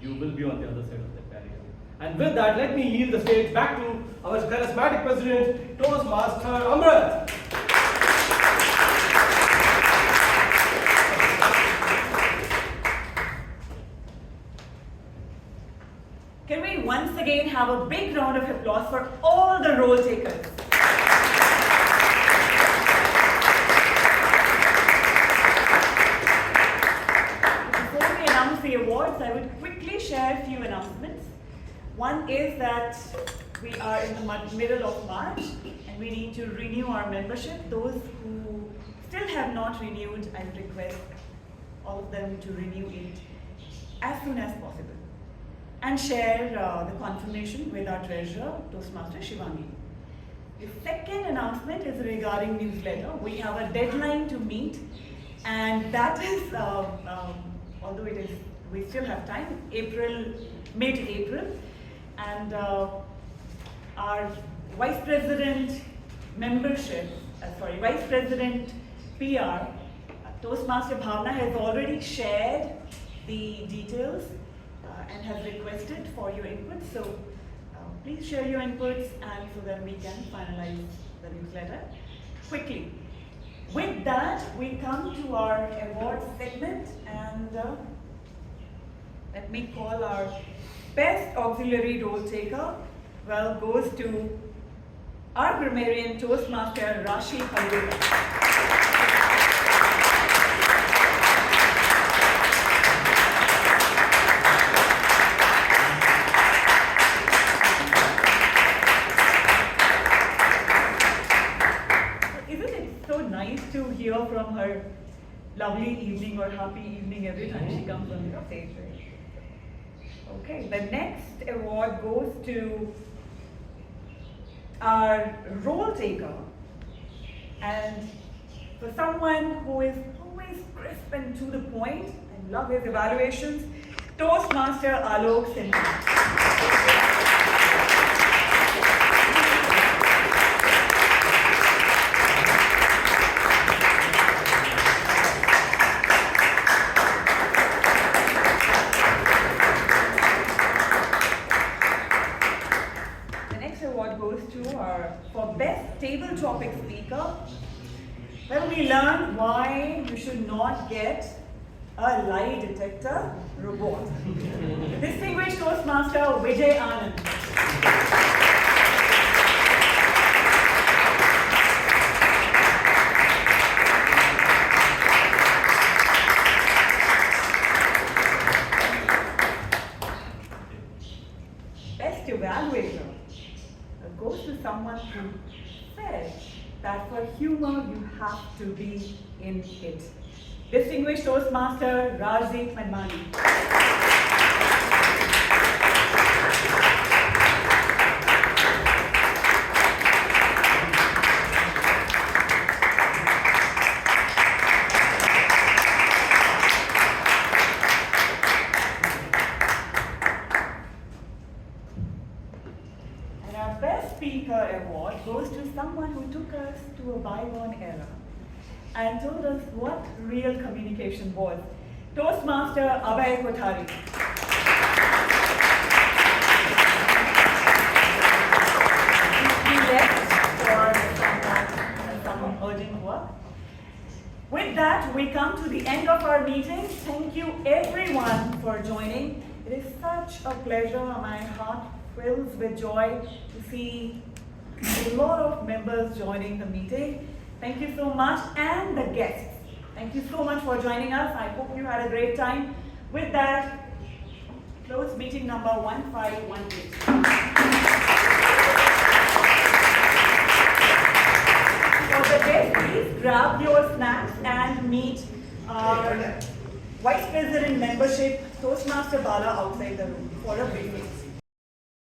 you will be on the other side of that barrier. And with that, let me yield the stage back to our charismatic president, Toastmaster Amrith. have a big round of applause for all the role takers. Before we announce the awards, I would quickly share a few announcements. One is that we are in the middle of March and we need to renew our membership. Those who still have not renewed, I request all of them to renew it as soon as possible and share the confirmation with our treasurer, Toastmaster Shivangi. The second announcement is regarding newsletter. We have a deadline to meet, and that is, although we still have time, mid-April, and our Vice President membership, Vice President PR, Toastmaster Bhavna has already shared the details and has requested for your input. So please share your inputs and so that we can finalize the newsletter quickly. With that, we come to our awards segment, and let me call our best auxiliary role taker. Well, goes to our grammarian Toastmaster Rashi Palweka. To hear from her lovely evening or happy evening every time she comes on the stage. Okay, the next award goes to our role taker, and for someone who is always crisp and to the point and love his evaluations, Toastmaster Alok Simha. For best table topic speaker, well, we learned why you should not get a lie detector robot. Distinguished Toastmaster Vijay Anand. Best evaluator goes to someone who said that for humor you have to be in it. Distinguished Toastmaster Rajdeep Manwani. Award goes to someone who took us to a bygone era and told us what real communication was. Toastmaster Abhay Kothari. He left for some urgent work. With that, we come to the end of our meeting. Thank you everyone for joining. It is such a pleasure. My heart fills with joy to see a lot of members joining the meeting. Thank you so much, and the guests. Thank you so much for joining us. I hope you had a great time. With that, close meeting number 1518. For the guests, please grab your snacks and meet our Vice President membership, Toastmaster Bala, outside the room for a briefing.